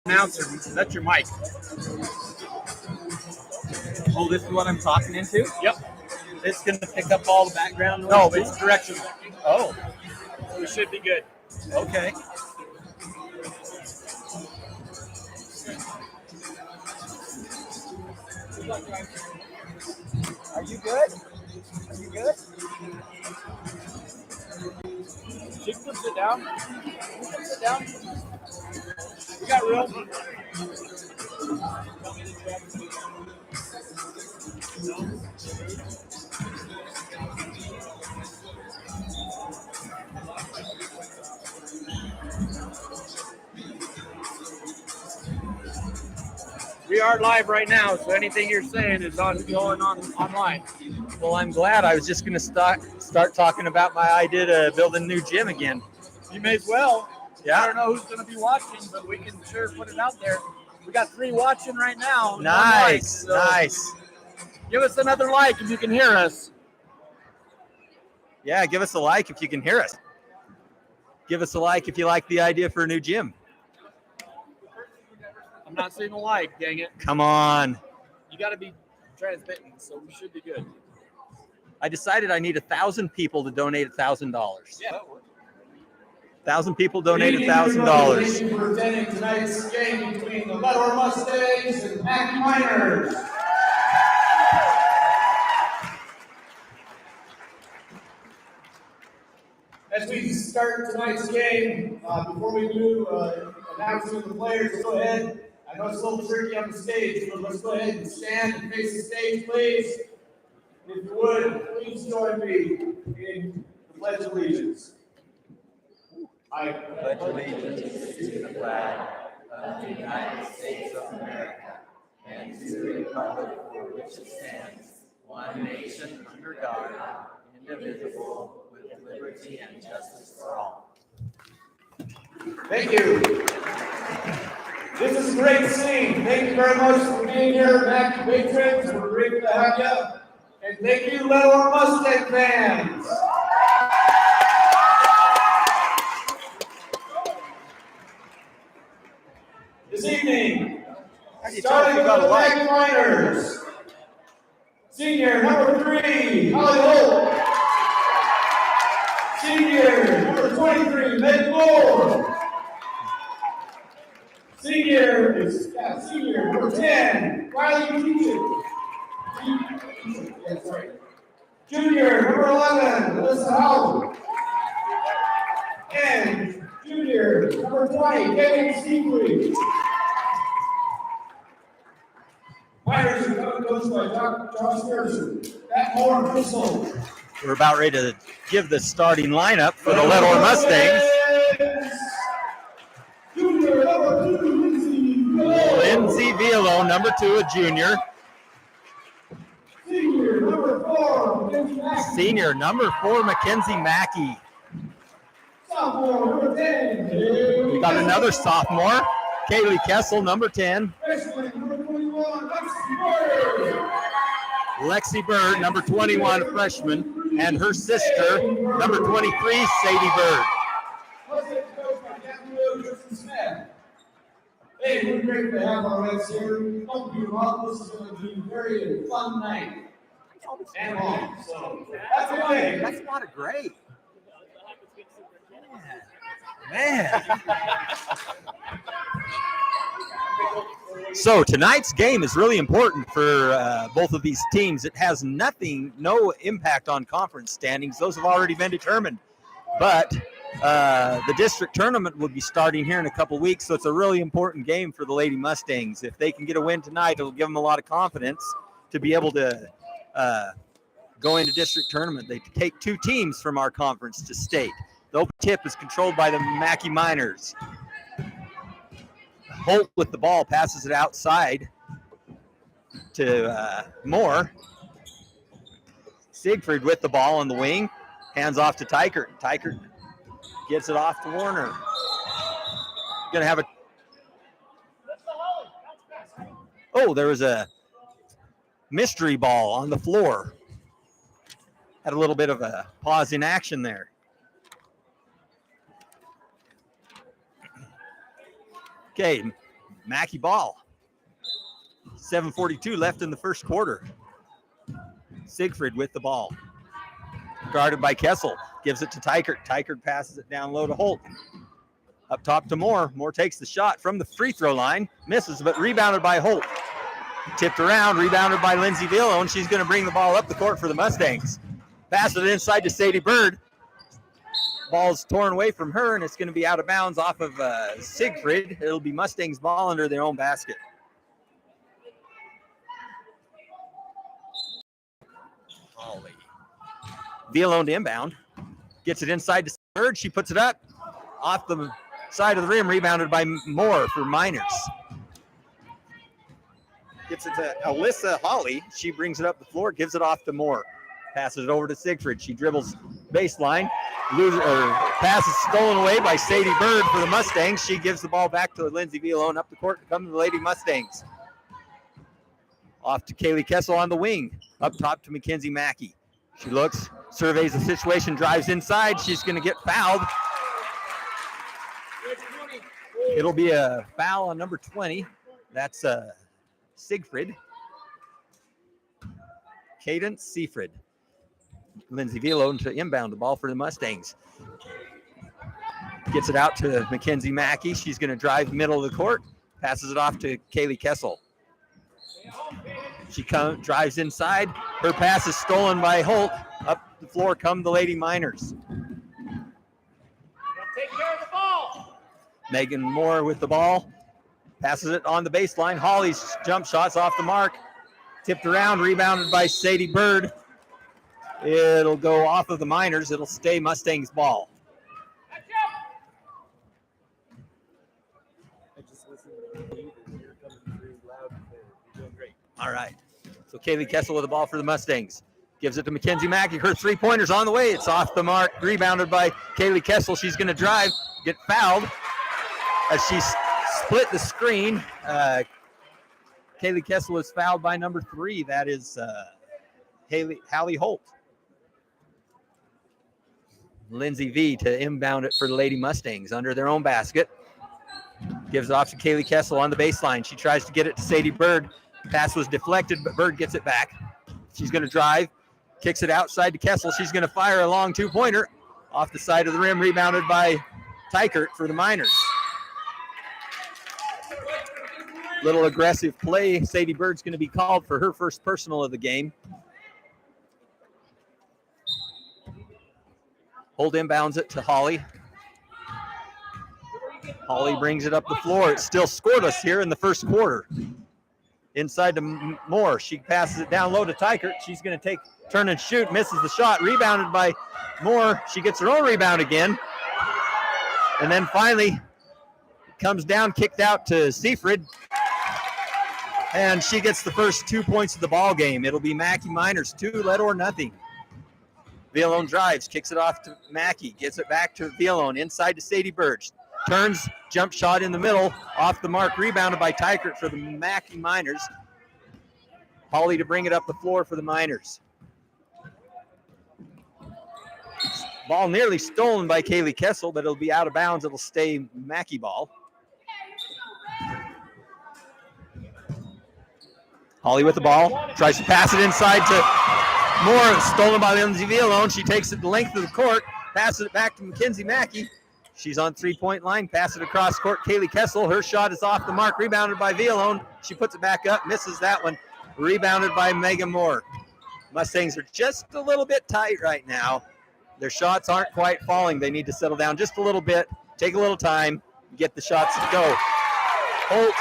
Announcer, that's your mic. Oh, this is what I'm talking into? Yep. It's going to pick up all the background noise? No, it's directional. Oh, We should be good. okay. Are you good? Are you good? You can sit down. You can sit down. We got room. We are live right now, so anything you're saying is going on online. Well, I'm glad. I was just going to start talking about my idea to build a new gym again. You may as well. Yeah. I don't know who's going to be watching, but we can sure put it out there. We got 3 watching right now. Nice, Like, so nice. Give us another like if you can hear us. Yeah, give us a like if you can hear us. Give us a like if you like the idea for a new gym. I'm not seeing a like, dang it. Come on. You got to be transmitting, so we should be good. I decided I need 1,000 people to donate $1,000. Yeah, that works. 1,000 people donate Thank $1,000. you for attending tonight's game between the Leadore Mustangs and Mackay Miners. As we start tonight's game, before we do announcing the players, let's go ahead. I know it's a little tricky on the stage, but let's go ahead and stand and face the stage, please. If you would, please join me in the Pledge of Allegiance. I Pledge allegiance to the flag of the United States of America and to the republic for which it stands, one nation under God, indivisible, with liberty and justice for all. Thank you. This is a great scene. Thank you very much for being here, Mackay patrons. We're grateful to have you. And thank you, Leadore Mustang fans. This evening, starting with the Mackay Miners. Senior number 3, Holly Holt. Senior number 23, Meg Moore. Senior number 10, Riley Keaton. Junior number 11, Melissa Howell. And junior number 20, Kevin Steepley. Miners are coached by Josh Harrison. That Moore Bristol. We're about ready to give the starting lineup for the Leadore Mustangs. Junior number 2, Lindsay Velo, number 2, a junior. Senior number 4, Mackenzie Mackey. Senior number 4, Mackenzie Mackey. Sophomore number 10. We got another sophomore, Kaylee Kessel, number 10. Freshman number 21, Lexi Bird. Lexi Bird, number 21, freshman, and her sister, number 23, Sadie Bird. President coached by Captain Tristan Smith. Hey, we're grateful to have our Reds here. Hope you all. This is going to be a very fun night. And long. So that's the way. That's not a great. Man. So tonight's game is really important for both of these teams. It has no impact on conference standings. Those have already been determined. But the district tournament will be starting here in a couple weeks, so it's a really important game for the Lady Mustangs. If they can get a win tonight, it'll give them a lot of confidence to be able to go into district tournament. They take 2 teams from our conference to state. The open tip is controlled by the Mackay Miners. Holt with the ball passes it outside to Moore. Siegfried with the ball on the wing, hands off to Tykert. Tykert gets it off to Warner. Gonna have a. Oh, there was a mystery ball on the floor. Had a little bit of a pause in action there. Okay, Mackay ball. 7:42 left in the first quarter. Siegfried with the ball. Guarded by Kessel. Gives it to Tykert. Tykert passes it down low to Holt. Up top to Moore. Moore takes the shot from the free throw line. Misses, but rebounded by Holt. Tipped around, rebounded by Lindsay Villo, and she's going to bring the ball up the court for the Mustangs. Pass it inside to Sadie Bird. Ball's torn away from her, and it's going to be out of bounds off of Siegfried. It'll be Mustangs ball under their own basket. Holly. Villo to inbound. Gets it inside to Bird. She puts it up off the side of the rim, rebounded by Moore for Miners. Gets it to Alyssa Holly. She brings it up the floor, gives it off to Moore. Passes it over to Siegfried. She dribbles baseline. Pass is stolen away by Sadie Bird for the Mustangs. She gives the ball back to Lindsay Villo, and up the court come the Lady Mustangs. Off to Kaylee Kessel on the wing. Up top to Mackenzie Mackay. She looks, surveys the situation, drives inside. She's going to get fouled. It'll be a foul on number 20. That's Siegfried. Cadence Seafried. Lindsay Villo to inbound the ball for the Mustangs. Gets it out to Mackenzie Mackay. She's going to drive middle of the court. Passes it off to Kaylee Kessel. She drives inside. Her pass is stolen by Holt. Up the floor come the Lady Miners. Take care of the ball. Megan Moore with the ball. Passes it on the baseline. Holly's jump shot's off the mark. Tipped around, rebounded by Sadie Bird. It'll go off of the Miners. It'll stay Mustangs ball. All right. So Kaylee Kessel with the ball for the Mustangs. Gives it to Mackenzie Mackay. Her three-pointer's on the way. It's off the mark. Rebounded by Kaylee Kessel. She's going to drive, get fouled as she split the screen. Kaylee Kessel is fouled by number 3. That is Hallie Holt. Lindsay V to inbound it for the Lady Mustangs under their own basket. Gives it off to Kaylee Kessel on the baseline. She tries to get it to Sadie Bird. Pass was deflected, but Bird gets it back. She's going to drive, kicks it outside to Kessel. She's going to fire a long two-pointer off the side of the rim, rebounded by Tykert for the Miners. Little aggressive play. Sadie Bird's going to be called for her first personal of the game. Holt inbounds it to Holly. Holly brings it up the floor. It's still scoreless here in the first quarter. Inside to Moore. She passes it down low to Tykert. She's going to turn and shoot. Misses the shot. Rebounded by Moore. She gets her own rebound again. And then finally comes down, kicked out to Seafried. And she gets the first 2 points of the ball game. It'll be Mackay Miners 2, Leadore nothing. Villalone drives, kicks it off to Mackay, gets it back to Villalone, inside to Sadie Bird. Turns, jump shot in the middle, off the mark, rebounded by Tykert for the Mackay Miners. Holly to bring it up the floor for the Miners. Ball nearly stolen by Kaylee Kessel, but it'll be out of bounds. It'll stay Mackay ball. Holly with the ball, tries to pass it inside to Moore, stolen by Lindsay Villalone. She takes it the length of the court, passes it back to Mackenzie Mackay. She's on three-point line, pass it across court. Kaylee Kessel, her shot is off the mark, rebounded by Villalone. She puts it back up, misses that one, rebounded by Megan Moore. Mustangs are just a little bit tight right now. Their shots aren't quite falling. They need to settle down just a little bit, take a little time, get the shots to go. Holt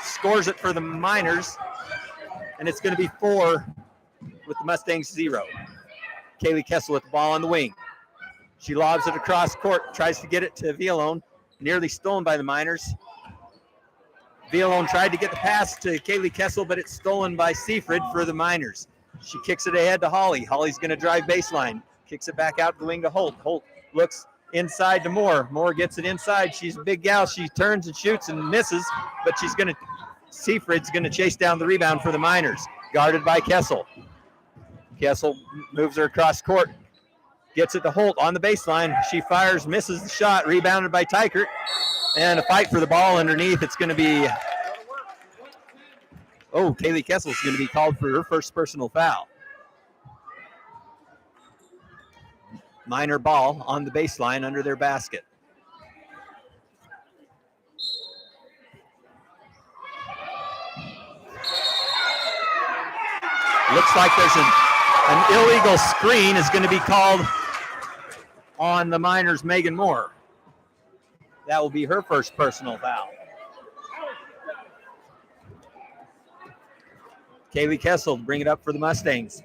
scores it for the Miners, and it's going to be 4 with the Mustangs 0. Kaylee Kessel with the ball on the wing. She lobs it across court, tries to get it to Villalone, nearly stolen by the Miners. Villalone tried to get the pass to Kaylee Kessel, but it's stolen by Seafried for the Miners. She kicks it ahead to Holly. Holly's going to drive baseline, kicks it back out the wing to Holt. Holt looks inside to Moore. Moore gets it inside. She's a big gal. She turns and shoots and misses, but Seafried's going to chase down the rebound for the Miners, guarded by Kessel. Kessel moves her across court, gets it to Holt on the baseline. She fires, misses the shot, rebounded by Tykert. And a fight for the ball underneath. It's going to be Oh, Kaylee Kessel is going to be called for her first personal foul. Minor ball on the baseline under their basket. Looks like there's an illegal screen is going to be called on the Miners' Megan Moore. That will be her first personal foul. Kaylee Kessel bring it up for the Mustangs.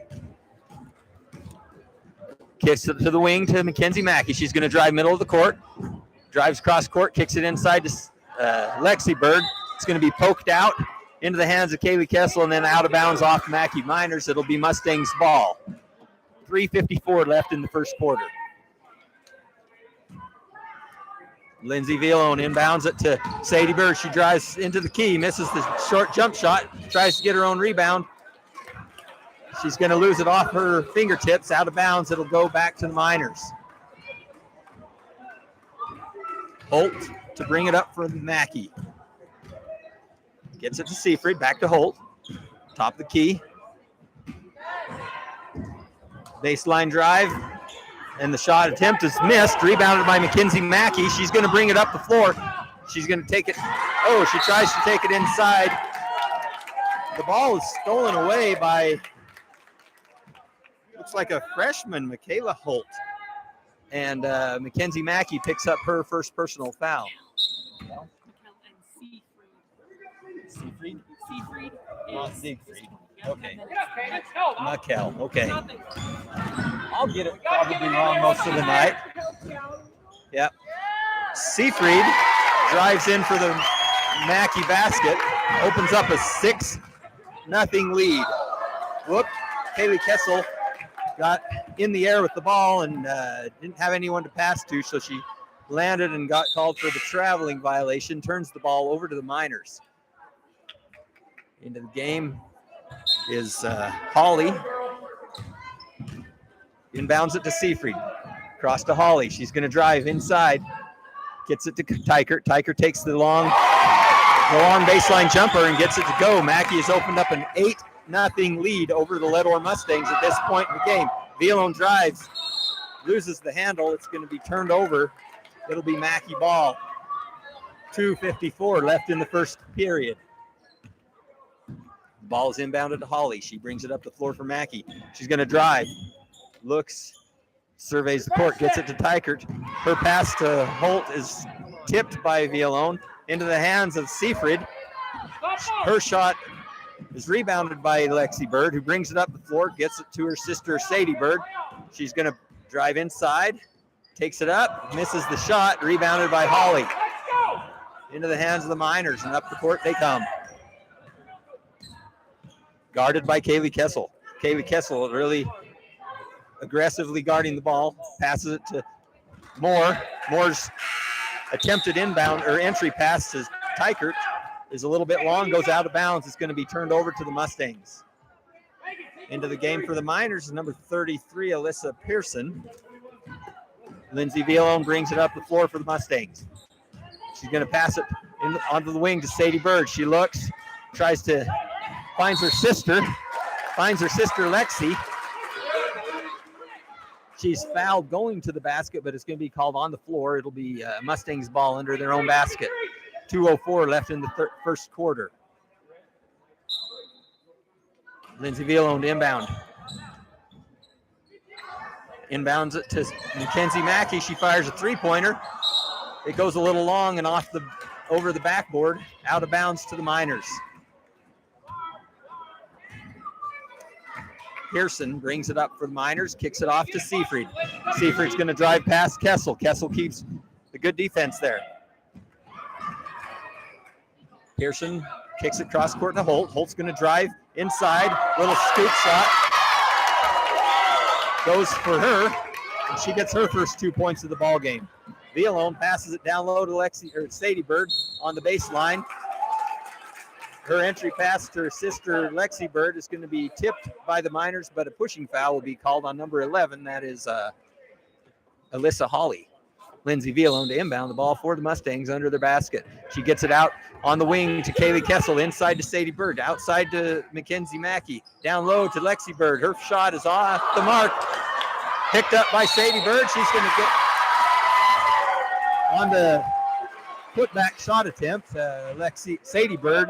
Kicks it to the wing to Mackenzie Mackay. She's going to drive middle of the court. Drives cross court, kicks it inside to Lexi Bird. It's going to be poked out into the hands of Kaylee Kessel and then out of bounds off Mackay Miners. It'll be Mustangs ball. 3:54 left in the first quarter. Lindsay Villone inbounds it to Sadie Bird. She drives into the key, misses the short jump shot, tries to get her own rebound. She's going to lose it off her fingertips, out of bounds. It'll go back to the Miners. Holt to bring it up for Mackay. Gets it to Seafried, back to Holt. Top of the key. Baseline drive. And the shot attempt is missed. Rebounded by Mackenzie Mackay. She's going to bring it up the floor. She's going to take it. Oh, she tries to take it inside. The ball is stolen away by, looks like a freshman, Michaela Holt. And Mackenzie Mackay picks up her first personal foul. Seafried? Seafried. Not Siegfried. Okay. Mackay. Okay. I'll get it probably wrong most of the night. Yep. Seafried drives in for the Mackay basket. Opens up a 6-0 lead. Whoop. Kaylee Kessel got in the air with the ball and didn't have anyone to pass to, so she landed and got called for the traveling violation. Turns the ball over to the Miners. Into the game is Holly. Inbounds it to Seafried. Cross to Holly. She's going to drive inside. Gets it to Tykert. Tykert takes the long baseline jumper and gets it to go. Mackay has opened up an 8-0 lead over the Leadore Mustangs at this point in the game. Villone drives. Loses the handle. It's going to be turned over. It'll be Mackay ball. 2:54 left in the first period. Ball is inbounded to Holly. She brings it up the floor for Mackay. She's going to drive. Looks, surveys the court, gets it to Tykert. Her pass to Holt is tipped by Villone into the hands of Seafried. Her shot is rebounded by Lexi Bird, who brings it up the floor, gets it to her sister, Sadie Bird. She's going to drive inside, takes it up, misses the shot, rebounded by Holly. Into the hands of the Miners, and up the court they come. Guarded by Kaylee Kessel. Kaylee Kessel really aggressively guarding the ball, passes it to Moore. Moore's attempted inbound or entry pass to Tykert is a little bit long, goes out of bounds. It's going to be turned over to the Mustangs. Into the game for the Miners is number 33, Alyssa Pearson. Lindsay Villone brings it up the floor for the Mustangs. She's going to pass it onto the wing to Sadie Bird. She looks, tries to, finds her sister Lexi. She's fouled going to the basket, but it's going to be called on the floor. It'll be Mustangs ball under their own basket. 2:04 left in the first quarter. Lindsay Villone to inbound. Inbounds it to Mackenzie Mackay. She fires a three-pointer. It goes a little long and over the backboard, out of bounds to the Miners. Pearson brings it up for the Miners, kicks it off to Seafried. Seafried's going to drive past Kessel. Kessel keeps the good defense there. Pearson kicks it cross court to Holt. Holt's going to drive inside, little scoop shot. Goes for her, and she gets her first 2 points of the ball game. Villone passes it down low to Sadie Bird on the baseline. Her entry pass to her sister, Lexi Bird, is going to be tipped by the Miners, but a pushing foul will be called on number 11. That is Alyssa Holly. Lindsay Villalone to inbound the ball for the Mustangs under their basket. She gets it out on the wing to Kaylee Kessel, inside to Sadie Bird, outside to Mackenzie Mackey, down low to Lexi Bird. Her shot is off the mark, picked up by Sadie Bird. She's going to get on the putback shot attempt. Sadie Bird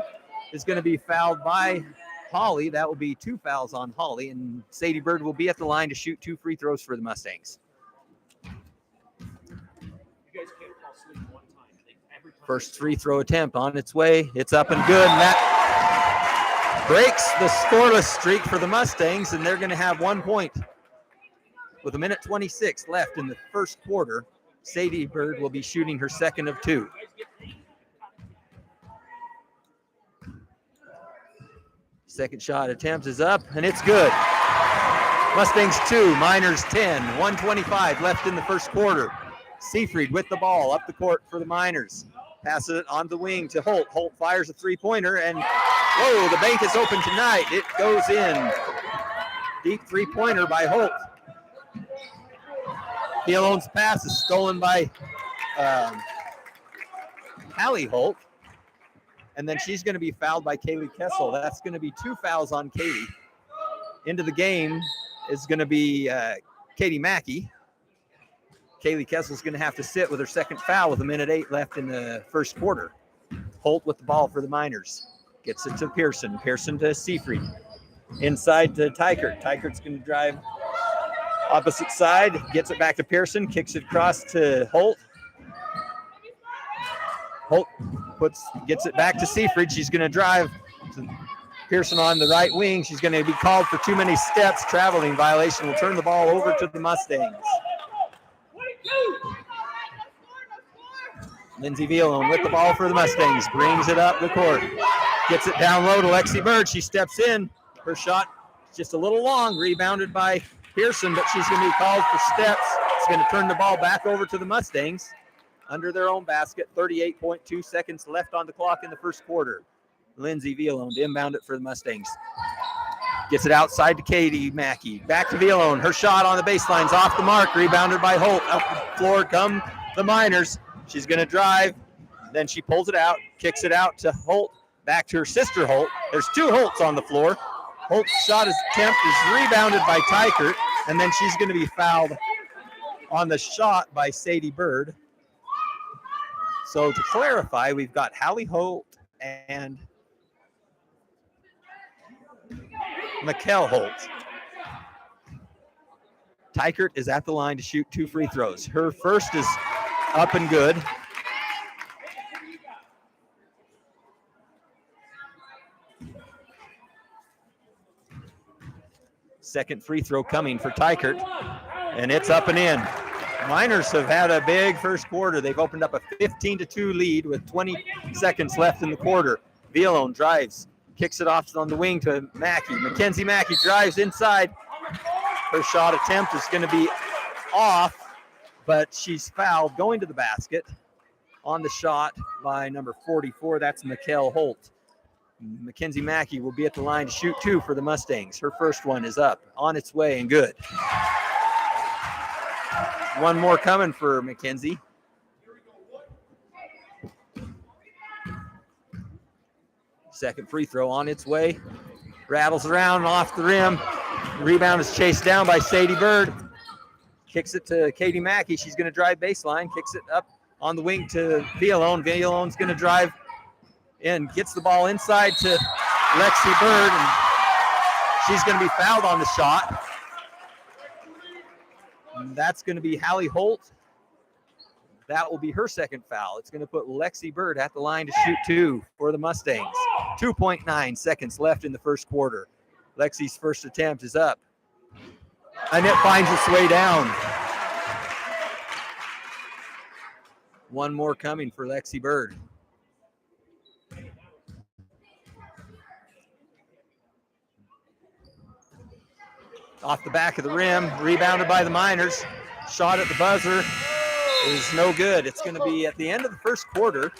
is going to be fouled by Holly. That will be 2 fouls on Holly, and Sadie Bird will be at the line to shoot 2 free throws for the Mustangs. First free throw attempt on its way. It's up and good, and that breaks the scoreless streak for the Mustangs, and they're going to have 1 point. With 1:26 left in the first quarter, Sadie Bird will be shooting her second of 2. Second shot attempt is up, and it's good. Mustangs 2, Miners 10, 1:25 left in the first quarter. Seafried with the ball up the court for the Miners. Passes it on the wing to Holt. Holt fires a three-pointer, and whoa, the bank is open tonight. It goes in. Deep three-pointer by Holt. Villalone's pass is stolen by Hallie Holt, and then she's going to be fouled by Kaylee Kessel. That's going to be 2 fouls on Kaylee. Into the game is going to be Katie Mackey. Kaylee Kessel's going to have to sit with her second foul with 1:08 left in the first quarter. Holt with the ball for the Miners. Gets it to Pearson. Pearson to Seafried. Inside to Tykert. Tykert's going to drive opposite side. Gets it back to Pearson. Kicks it across to Holt. Holt gets it back to Seafried. She's going to drive to Pearson on the right wing. She's going to be called for too many steps. Traveling violation will turn the ball over to the Mustangs. Lindsay Villalone with the ball for the Mustangs. Brings it up the court. Gets it down low to Lexi Bird. She steps in. Her shot is just a little long. Rebounded by Pearson, but she's going to be called for steps. It's going to turn the ball back over to the Mustangs under their own basket. 38.2 seconds left on the clock in the first quarter. Lindsay Villalone to inbound it for the Mustangs. Gets it outside to Katie Mackey. Back to Villalone. Her shot on the baseline's off the mark. Rebounded by Holt. Up the floor come the Miners. She's going to drive. Then she pulls it out. Kicks it out to Holt. Back to her sister Holt. There's 2 Holts on the floor. Holt's shot attempt is rebounded by Tykert. And then she's going to be fouled on the shot by Sadie Bird. So to clarify, we've got Hallie Holt and Mackay Holt. Tykert is at the line to shoot 2 free throws. Her first is up and good. Second free throw coming for Tykert, and it's up and in. Miners have had a big first quarter. They've opened up a 15-2 lead with 20 seconds left in the quarter. Villalone drives, kicks it off on the wing to Mackey. Mackenzie Mackey drives inside. Her shot attempt is going to be off, but she's fouled going to the basket on the shot by number 44. That's Mackay Holt. Mackenzie Mackey will be at the line to shoot 2 for the Mustangs. Her first one is up, on its way, and good. One more coming for Mackenzie. Second free throw on its way. Rattles around off the rim. Rebound is chased down by Sadie Bird. Kicks it to Katie Mackey. She's going to drive baseline. Kicks it up on the wing to Villalone. Villalone's going to drive in. Gets the ball inside to Lexi Bird. And she's going to be fouled on the shot. And that's going to be Hallie Holt. That will be her second foul. It's going to put Lexi Bird at the line to shoot 2 for the Mustangs. 2.9 seconds left in the first quarter. Lexi's first attempt is up. And it finds its way down. One more coming for Lexi Bird. Off the back of the rim, rebounded by the Miners. Shot at the buzzer is no good. It's going to be at the end of the first quarter.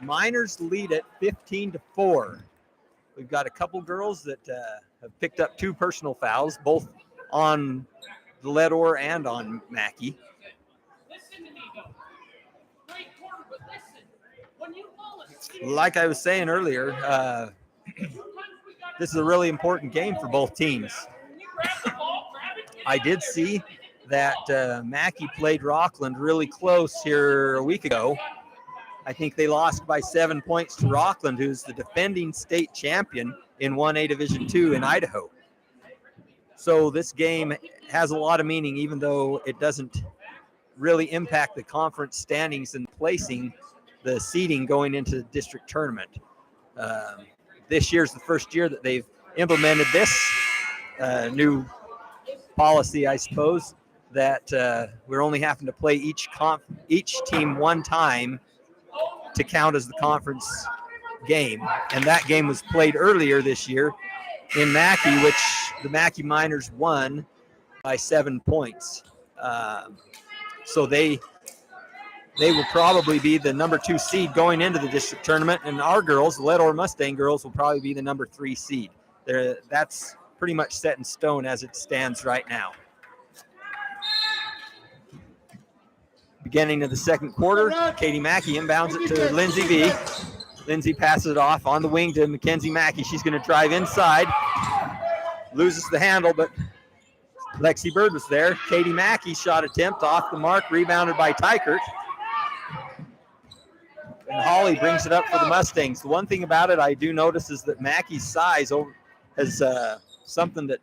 Miners lead it 15-4. We've got a couple girls that have picked up 2 personal fouls, both on the Leadore and on Mackey. like I was saying earlier, this is a really important game for both teams. I did see that Mackay played Rockland really close here a week ago. I think they lost by 7 points to Rockland, who's the defending state champion in 1A Division II in Idaho. So this game has a lot of meaning, even though it doesn't really impact the conference standings and placing the seeding going into the district tournament. This year's the first year that they've implemented this new policy, I suppose, that we're only having to play each team one time to count as the conference game. And that game was played earlier this year in Mackay, which the Mackay Miners won by 7 points. So they will probably be the number 2 seed going into the district tournament, and our girls, the Leadore Mustang girls, will probably be the number 3 seed. That's pretty much set in stone as it stands right now. Beginning of the second quarter, Katie Mackay inbounds it to Lindsay V. Lindsay passes it off on the wing to Mackenzie Mackay. She's going to drive inside, loses the handle, but Lexi Bird was there. Katie Mackay shot attempt off the mark, rebounded by Tykert. And Holly brings it up for the Mustangs. The one thing about it I do notice is that Mackay's size is something that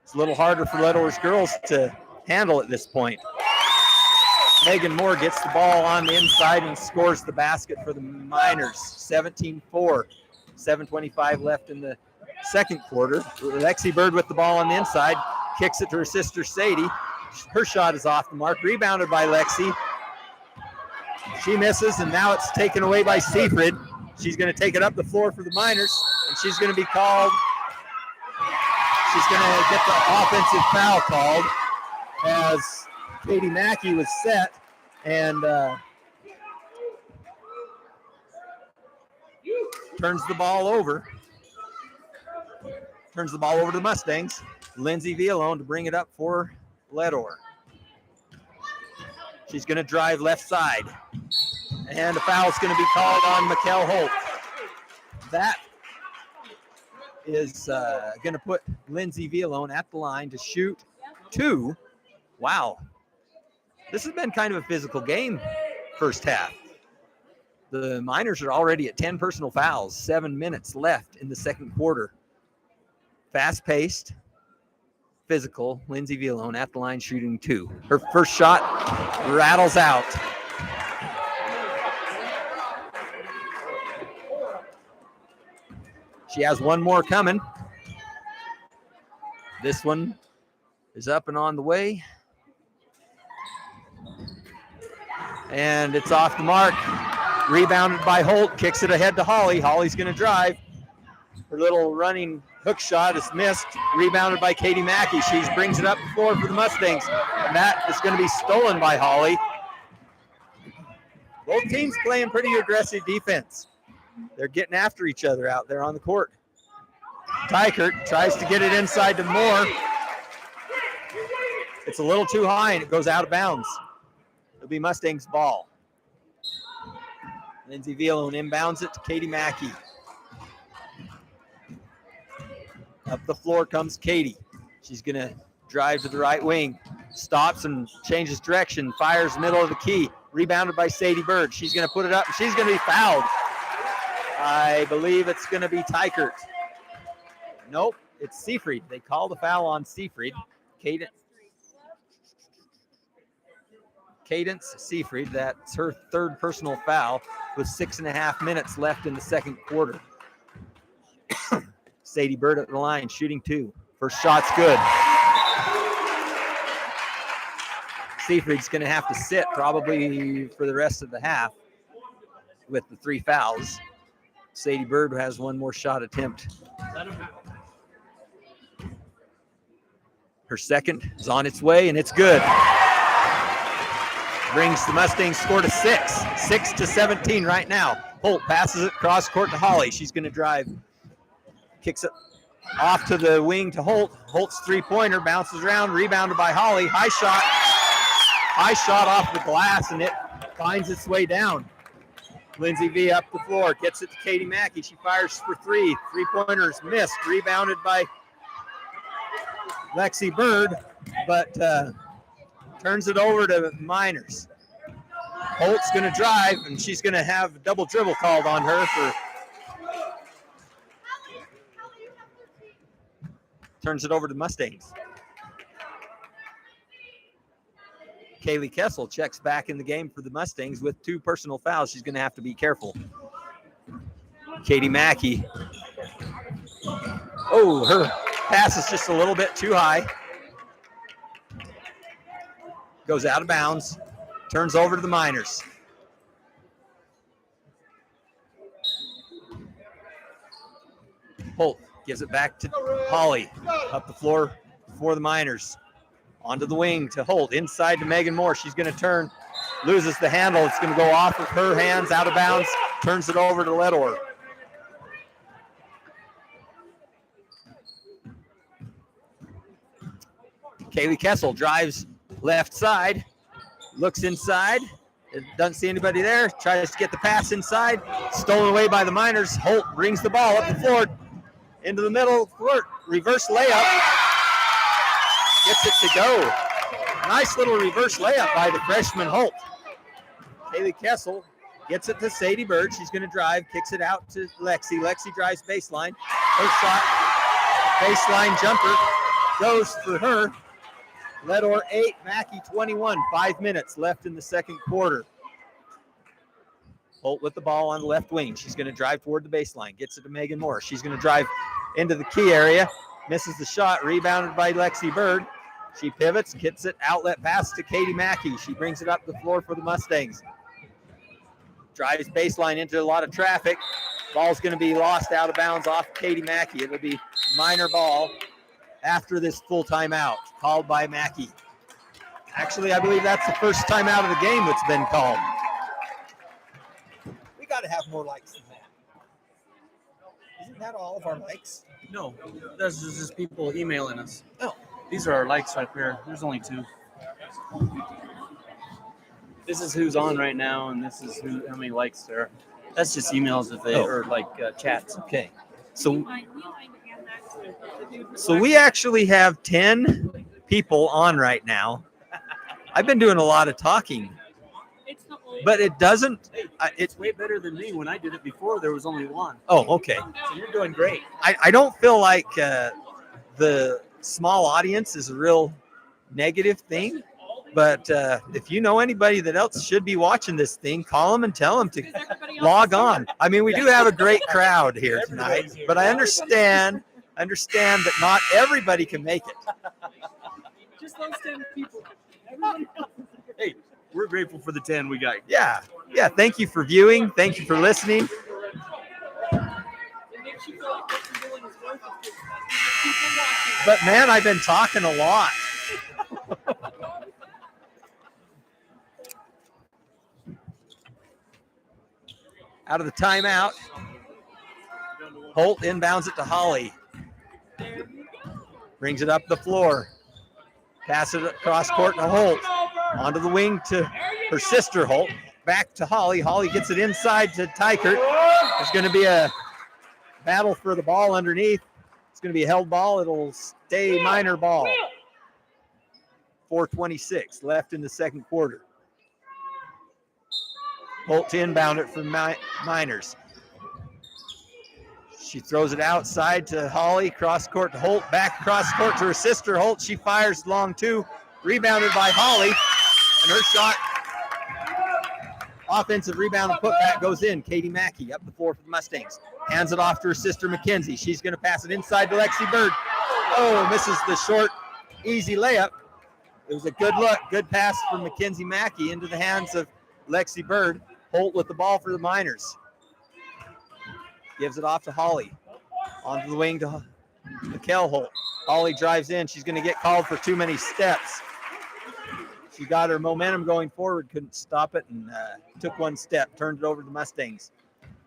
it's a little harder for Leadore's girls to handle at this point. Megan Moore gets the ball on the inside and scores the basket for the Miners. 17-4, 7:25 left in the second quarter. Lexi Bird with the ball on the inside, kicks it to her sister Sadie. Her shot is off the mark, rebounded by Lexi. She misses, and now it's taken away by Seafrid. She's going to take it up the floor for the Miners, and she's going to be called. She's going to get the offensive foul called as Katie Mackay was set, and turns the ball over to the Mustangs. Lindsay Villalone to bring it up for Leadore. She's going to drive left side, and a foul is going to be called on Mikkel Holt. That is going to put Lindsay Villalone at the line to shoot 2. Wow. This has been kind of a physical game first half. The Miners are already at 10 personal fouls, 7 minutes left in the second quarter. Fast-paced, physical. Lindsay Villalone at the line shooting 2. Her first shot rattles out. She has one more coming. This one is up and on the way. And it's off the mark. Rebounded by Holt, kicks it ahead to Holly. Holly's going to drive. Her little running hook shot is missed. Rebounded by Katie Mackay. She brings it up the floor for the Mustangs. And that is going to be stolen by Holly. Both teams playing pretty aggressive defense. They're getting after each other out there on the court. Tykert tries to get it inside to Moore. It's a little too high and it goes out of bounds. It'll be Mustangs ball. Lindsay Villalone inbounds it to Katie Mackay. Up the floor comes Katie. She's going to drive to the right wing. Stops and changes direction. Fires middle of the key. Rebounded by Sadie Bird. She's going to put it up. She's going to be fouled. I believe it's going to be Tykert. Nope, it's Seafried. They call the foul on Seafried. Cadence Seafried, that's her third personal foul with 6.5 minutes left in the second quarter. Sadie Bird at the line, shooting 2. First shot's good. Seafried's going to have to sit probably for the rest of the half with the 3 fouls. Sadie Bird has one more shot attempt. Her second is on its way, and it's good. Brings the Mustangs score to 6. 6-17 right now. Holt passes it cross court to Holly. She's going to drive. Kicks it off to the wing to Holt. Holt's three-pointer bounces around, rebounded by Holly. High shot off the glass, and it finds its way down. Lindsay V up the floor, gets it to Katie Mackey. She fires for three. Three-pointers missed. Rebounded by Lexi Bird, but turns it over to Miners. Holt's going to drive, and she's going to have a double dribble called on her for. Turns it over to Mustangs. Kaylee Kessel checks back in the game for the Mustangs with 2 personal fouls. She's going to have to be careful. Katie Mackey. Oh, her pass is just a little bit too high. Goes out of bounds. Turns over to the Miners. Holt gives it back to Holly. Up the floor for the Miners. Onto the wing to Holt. Inside to Megan Moore. She's going to turn. Loses the handle. It's going to go off of her hands, out of bounds. Turns it over to Leadore. Kaylee Kessel drives left side. Looks inside. Doesn't see anybody there. Tries to get the pass inside. Stolen away by the Miners. Holt brings the ball up the floor. Into the middle. Reverse layup. Gets it to go. Nice little reverse layup by the freshman Holt. Kaylee Kessel gets it to Sadie Bird. She's going to drive. Kicks it out to Lexi. Lexi drives baseline. Her shot. Baseline jumper. Goes for her. Leadore 8, Mackay 21. 5 minutes left in the second quarter. Holt with the ball on the left wing. She's going to drive toward the baseline. Gets it to Megan Moore. She's going to drive into the key area. Misses the shot. Rebounded by Lexi Bird. She pivots. Gets it. Outlet pass to Katie Mackey. She brings it up the floor for the Mustangs. Drives baseline into a lot of traffic. Ball's going to be lost out of bounds off Katie Mackey. It'll be minor ball after this full timeout called by Mackey. Actually, I believe that's the first timeout of the game that's been called. We got to have more likes than that. Isn't that all of our likes? No, this is just people emailing us. Oh. These are our likes right there. There's only 2. This is who's on right now, and this is how many likes there are. That's just emails if they or like chats. Okay. So we actually have 10 people on right now. I've been doing a lot of talking, but it doesn't. It's way better than me. When I did it before, there was only 1. Oh, okay. So you're doing great. I don't feel like the small audience is a real negative thing, but if you know anybody that else should be watching this thing, call them and tell them to log on. I mean, we do have a great crowd here tonight, but I understand that not everybody can make it. Just those 10 people. Hey, we're grateful for the 10 we got. Yeah. Thank you for viewing. Thank you for listening. But man, I've been talking a lot. Out of the timeout, Holt inbounds it to Holly. Brings it up the floor. Pass it across court to Holt. Onto the wing to her sister Holt. Back to Holly. Holly gets it inside to Tykert. There's going to be a battle for the ball underneath. It's going to be a held ball. It'll stay minor ball. 4:26 left in the second quarter. Holt to inbound it from Miners. She throws it outside to Holly. Cross court to Holt. Back cross court to her sister Holt. She fires long 2. Rebounded by Holly. And her shot. Offensive rebound and putback goes in. Katie Mackey up the floor for the Mustangs. Hands it off to her sister Mackenzie. She's going to pass it inside to Lexi Bird. Oh, misses the short, easy layup. It was a good look. Good pass from Mackenzie Mackey into the hands of Lexi Bird. Holt with the ball for the Miners. Gives it off to Holly. Onto the wing to Mikkel Holt. Holly drives in. She's going to get called for too many steps. She got her momentum going forward, couldn't stop it, and took one step, turned it over to the Mustangs.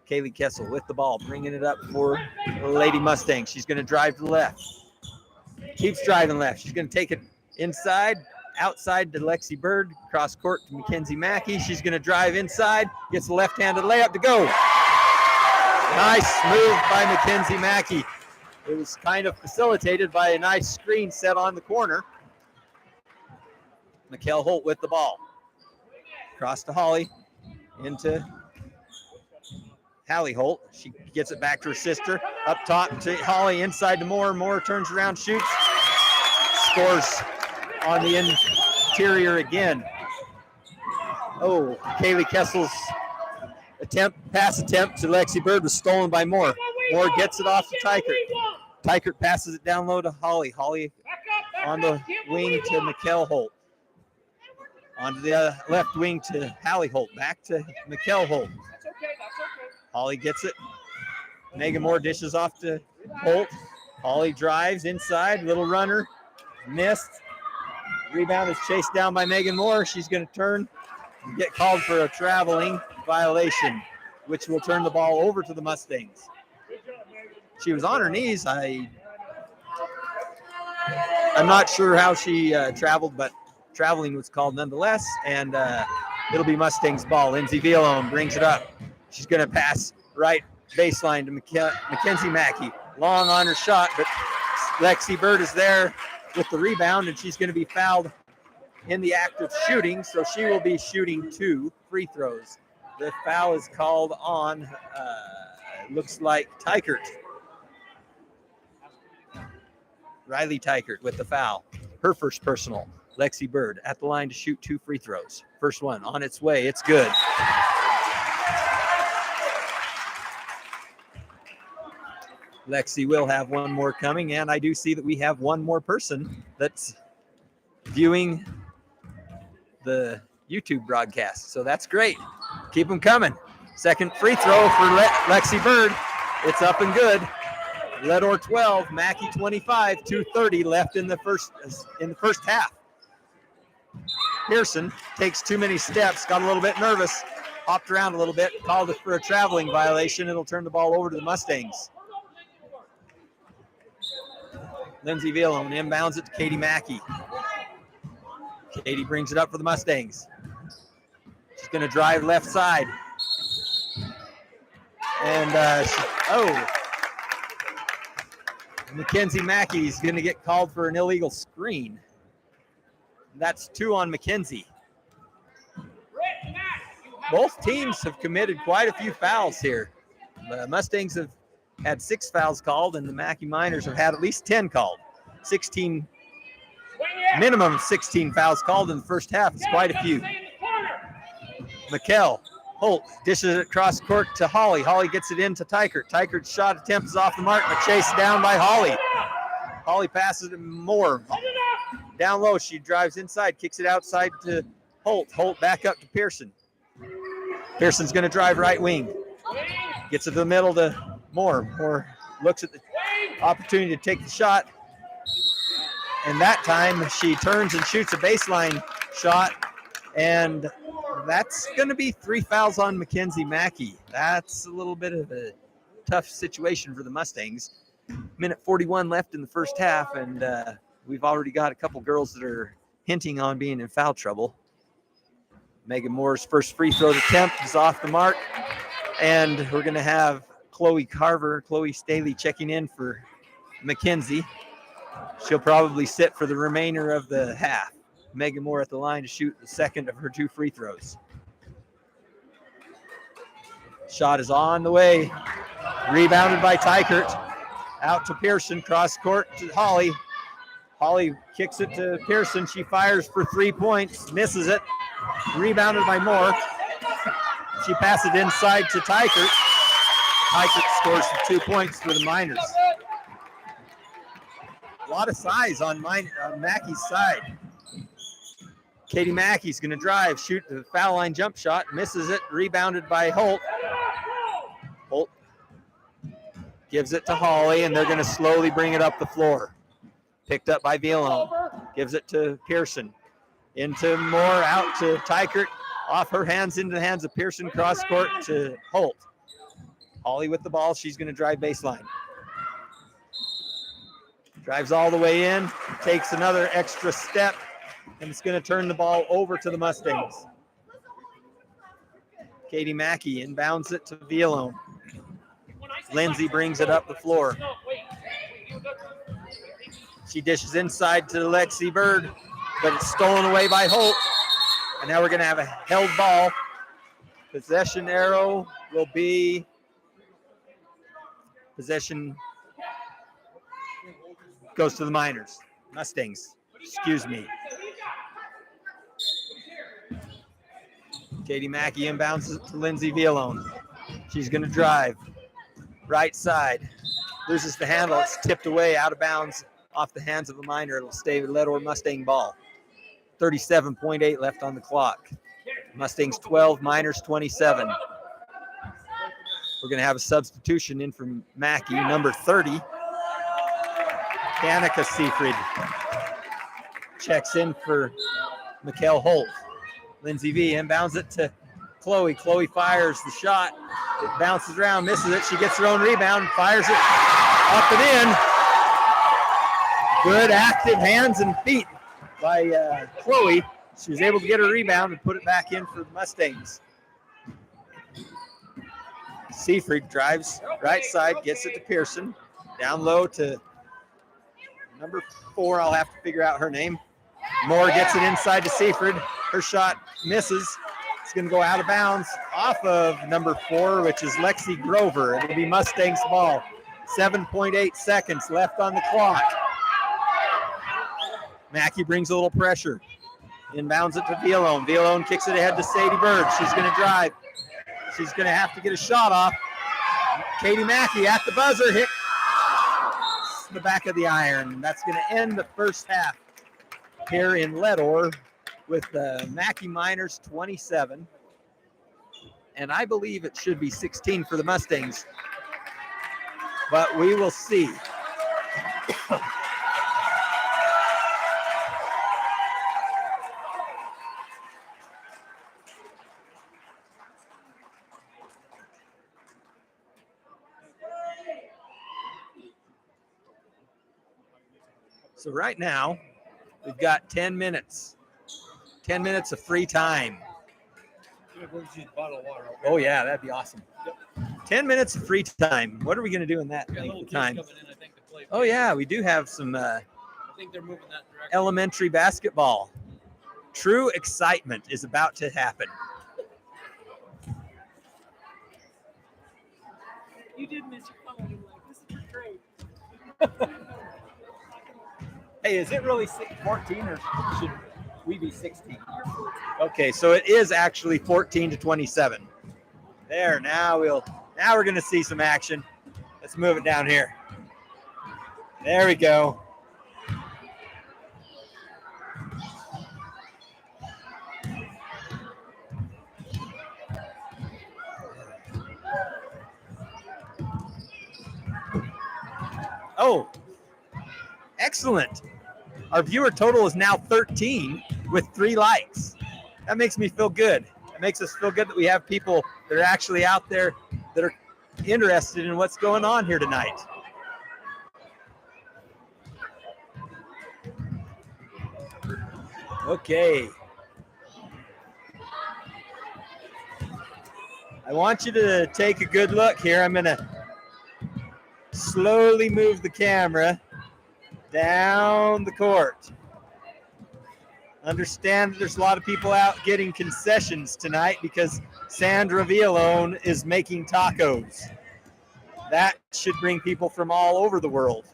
Kaylee Kessel with the ball, bringing it up for the Lady Mustangs. She's going to drive to the left. Keeps driving left. She's going to take it inside, outside to Lexi Bird, cross court to Mackenzie Mackey. She's going to drive inside, gets a left-handed layup to go. Nice move by Mackenzie Mackey. It was kind of facilitated by a nice screen set on the corner. Mikkel Holt with the ball. Cross to Holly, into Hallie Holt. She gets it back to her sister. Up top to Holly, inside to Moore. Moore turns around, shoots, scores on the interior again. Oh, Kaylee Kessel's pass attempt to Lexi Bird was stolen by Moore. Moore gets it off to Tykert. Tykert passes it down low to Holly. Holly on the wing to Mikkel Holt. Onto the left wing to Hallie Holt. Back to Mikkel Holt. That's okay. Holly gets it. Megan Moore dishes off to Holt. Holly drives inside. Little runner. Missed. Rebound is chased down by Megan Moore. She's going to turn and get called for a traveling violation, which will turn the ball over to the Mustangs. She was on her knees. I'm not sure how she traveled, but traveling was called nonetheless, and it'll be Mustangs ball. Lindsay Villalone brings it up. She's going to pass right baseline to Mackenzie Mackey. Long on her shot, but Lexi Bird is there with the rebound, and she's going to be fouled in the act of shooting, so she will be shooting 2 free throws. The foul is called on, looks like Tykert. Riley Tykert with the foul. Her first personal. Lexi Bird at the line to shoot 2 free throws. First one on its way. It's good. Lexi will have one more coming, and I do see that we have one more person that's viewing the YouTube broadcast. So that's great. Keep them coming. Second free throw for Lexi Bird. It's up and good. Leadore 12, Mackey 25, 2:30 left in the first half. Pearson takes too many steps, got a little bit nervous, hopped around a little bit, called it for a traveling violation. It'll turn the ball over to the Mustangs. Lindsay Villalone inbounds it to Katie Mackey. Katie brings it up for the Mustangs. She's going to drive left side. And, Mackenzie Mackey's going to get called for an illegal screen. That's 2 on Mackenzie. Both teams have committed quite a few fouls here. The Mustangs have had 6 fouls called, and the Mackey Miners have had at least 10 called. 16, minimum of 16 fouls called in the first half. It's quite a few. Mikkel Holt dishes it across court to Holly. Holly gets it into Tykert. Tykert's shot attempt is off the mark, but chased down by Holly. Holly passes it to Moore. Down low, she drives inside, kicks it outside to Holt. Holt back up to Pearson. Pearson's going to drive right wing. Gets it to the middle to Moore. Moore looks at the opportunity to take the shot. And that time she turns and shoots a baseline shot. And that's going to be 3 fouls on Mackenzie Mackey. That's a little bit of a tough situation for the Mustangs. Minute 41 left in the first half, and we've already got a couple girls that are hinting on being in foul trouble. Megan Moore's first free throw attempt is off the mark, and we're going to have Chloe Staley checking in for Mackenzie. She'll probably sit for the remainder of the half. Megan Moore at the line to shoot the second of her 2 free throws. Shot is on the way. Rebounded by Tykert. Out to Pearson, cross court to Holly. Holly kicks it to Pearson. She fires for 3 points, misses it. Rebounded by Moore. She passes it inside to Tykert. Tykert scores 2 points for the Miners. A lot of size on Mackey's side. Katie Mackey's going to drive, shoot the foul line jump shot, misses it, rebounded by Holt. Holt gives it to Holly, and they're going to slowly bring it up the floor. Picked up by Villalone. Gives it to Pearson. Into Moore, out to Tykert. Off her hands, into the hands of Pearson, cross court to Holt. Holly with the ball. She's going to drive baseline. Drives all the way in. Takes another extra step. And it's going to turn the ball over to the Mustangs. Katie Mackay inbounds it to Villalone. Lindsay brings it up the floor. She dishes inside to Lexi Bird, but it's stolen away by Holt. And now we're going to have a held ball. Possession arrow will be possession goes to the Miners. Mustangs, excuse me. Katie Mackay inbounds it to Lindsay Villalone. She's going to drive. Right side. Loses the handle. It's tipped away out of bounds off the hands of a Miner. It'll stay with Leadore Mustang ball. 37.8 left on the clock. Mustangs 12, Miners 27. We're going to have a substitution in from Mackay, number 30. Danica Seafried checks in for Mikkel Holt. Lindsay V inbounds it to Chloe. Chloe fires the shot. It bounces around, misses it. She gets her own rebound, fires it up and in. Good active hands and feet by Chloe. She was able to get her rebound and put it back in for the Mustangs. Seafried drives right side, gets it to Pearson. Down low to number 4. I'll have to figure out her name. Moore gets it inside to Seafried. Her shot misses. It's going to go out of bounds off of number 4, which is Lexi Grover. It'll be Mustangs ball. 7.8 seconds left on the clock. Mackay brings a little pressure. Inbounds it to Villalone. Villalone kicks it ahead to Sadie Bird. She's going to drive. She's going to have to get a shot off. Katie Mackay at the buzzer. Hit the back of the iron. That's going to end the first half here in Leadore with the Mackay Miners 27. And I believe it should be 16 for the Mustangs. But we will see. So right now, we've got 10 minutes. 10 minutes of free time. Oh, yeah, that'd be awesome. 10 minutes of free time. What are we going to do in that length of time? Oh, yeah, we do have some elementary basketball. True excitement is about to happen. You did miss your phone. This is great. Hey, is it really 14 or should we be 16? Okay, so it is actually 14 to 27. There, now we're going to see some action. Let's move it down here. There we go. Oh, excellent. Our viewer total is now 13 with 3 likes. That makes me feel good. It makes us feel good that we have people that are actually out there that are interested in what's going on here tonight. Okay. I want you to take a good look here. I'm going to slowly move the camera down the court. Understand that there's a lot of people out getting concessions tonight because Sandra Villalone is making tacos. That should bring people from all over the world.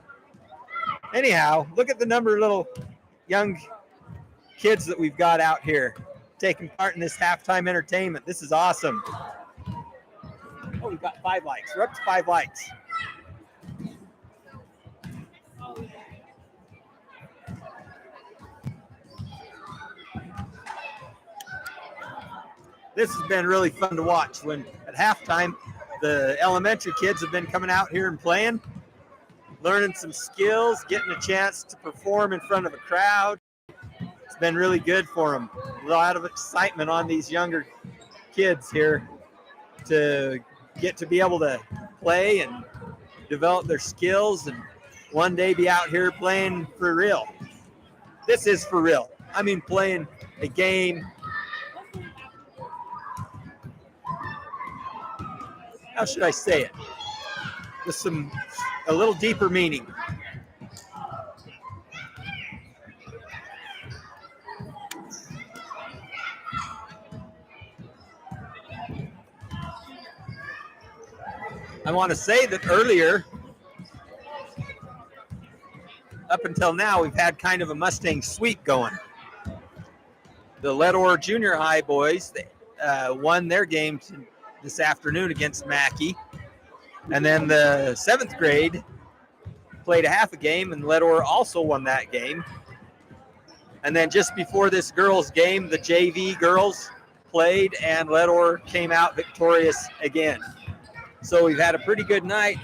Anyhow, look at the number of little young kids that we've got out here taking part in this halftime entertainment. This is awesome. Oh, we've got 5 likes. We're up to 5 likes. This has been really fun to watch. When at halftime, the elementary kids have been coming out here and playing, learning some skills, getting a chance to perform in front of a crowd. It's been really good for them. A lot of excitement on these younger kids here to get to be able to play and develop their skills and one day be out here playing for real. This is for real. I mean, playing a game. How should I say it? With a little deeper meaning. I want to say that earlier, up until now, we've had kind of a Mustang sweep going. The Leadore Junior High boys won their game this afternoon against Mackay. And then the 7th grade played a half a game, and Leadore also won that game. And then just before this girls' game, the JV girls played, and Leadore came out victorious again. So we've had a pretty good night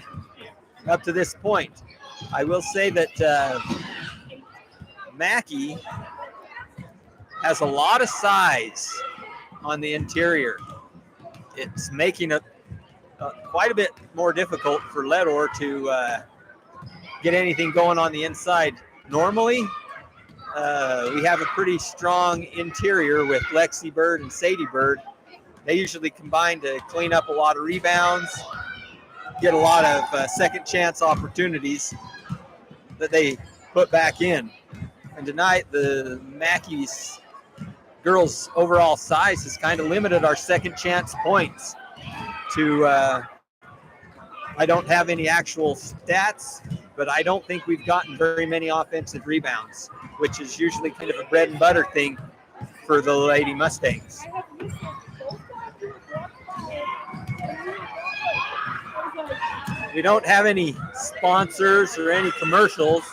up to this point. I will say that Mackay has a lot of size on the interior. It's making it quite a bit more difficult for Leadore to get anything going on the inside. Normally, we have a pretty strong interior with Lexi Bird and Sadie Bird. They usually combine to clean up a lot of rebounds, get a lot of second chance opportunities that they put back in. And tonight, the Mackay's girls' overall size has kind of limited our second chance points to, I don't have any actual stats, but I don't think we've gotten very many offensive rebounds, which is usually kind of a bread and butter thing for the Lady Mustangs. We don't have any sponsors or any commercials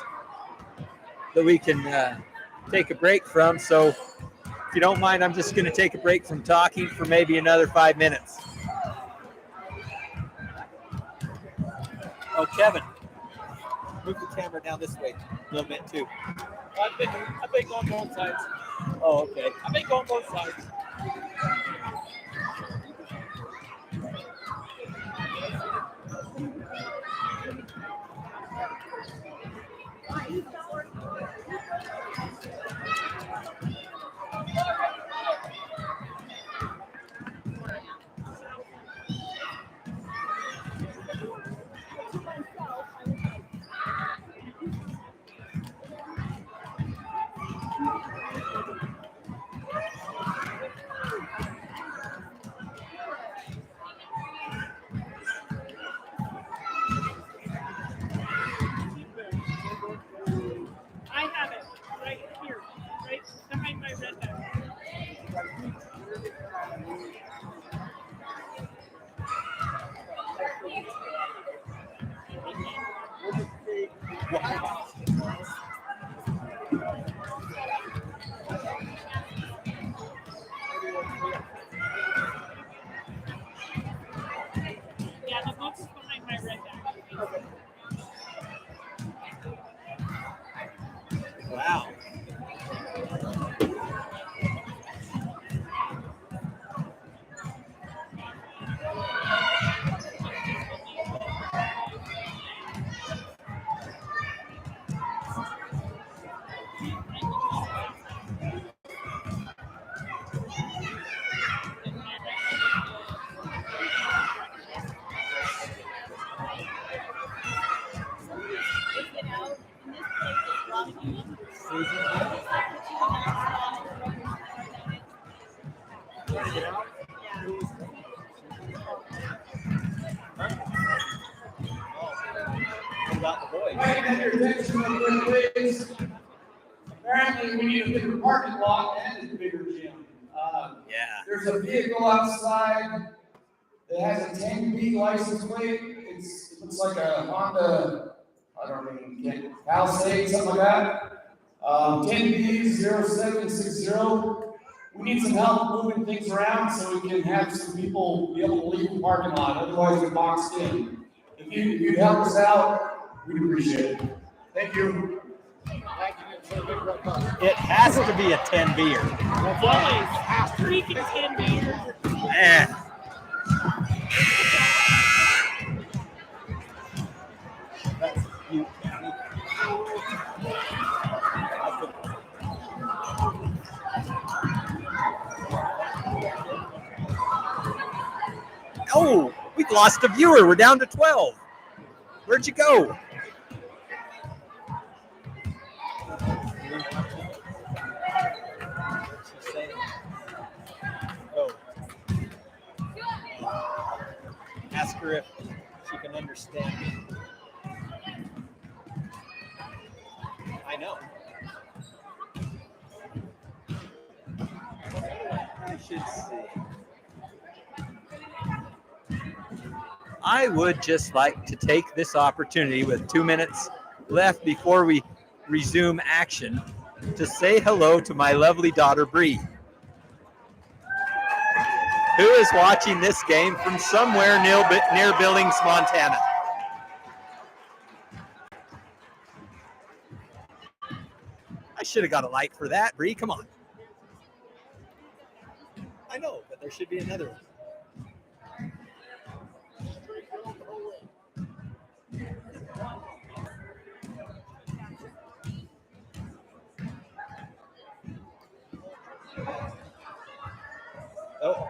that we can take a break from. So if you don't mind, I'm just going to take a break from talking for maybe another 5 minutes. Oh, Kevin, move the camera down this way a little bit too. I've been going both sides. Oh, okay. I've been going both sides. I have it right here, right behind my red bag. Yeah, the book's behind my red bag. Wow. Apparently, we need a bigger parking lot and a bigger gym. There's a vehicle outside that has a 10B license plate. It looks like a Honda, I don't even get Palisade, something like that. 10B0760. We need some help moving things around so we can have some people be able to leave the parking lot. Otherwise, we're boxed in. If you'd help us out, we'd appreciate it. Thank you. It has to be a 10-beer. Always freaking 10 beers. Man. That's cute. lost a viewer. We're down to 12. Where'd you go? Oh. Ask her if she can understand me. I know. I should see. I would just like to take this opportunity with 2 minutes left before we resume action to say hello to my lovely daughter, Bree, who is watching this game from somewhere near Billings, Montana. I should have got a light for that, Bree. Come on. I know, but there should be another one. Oh.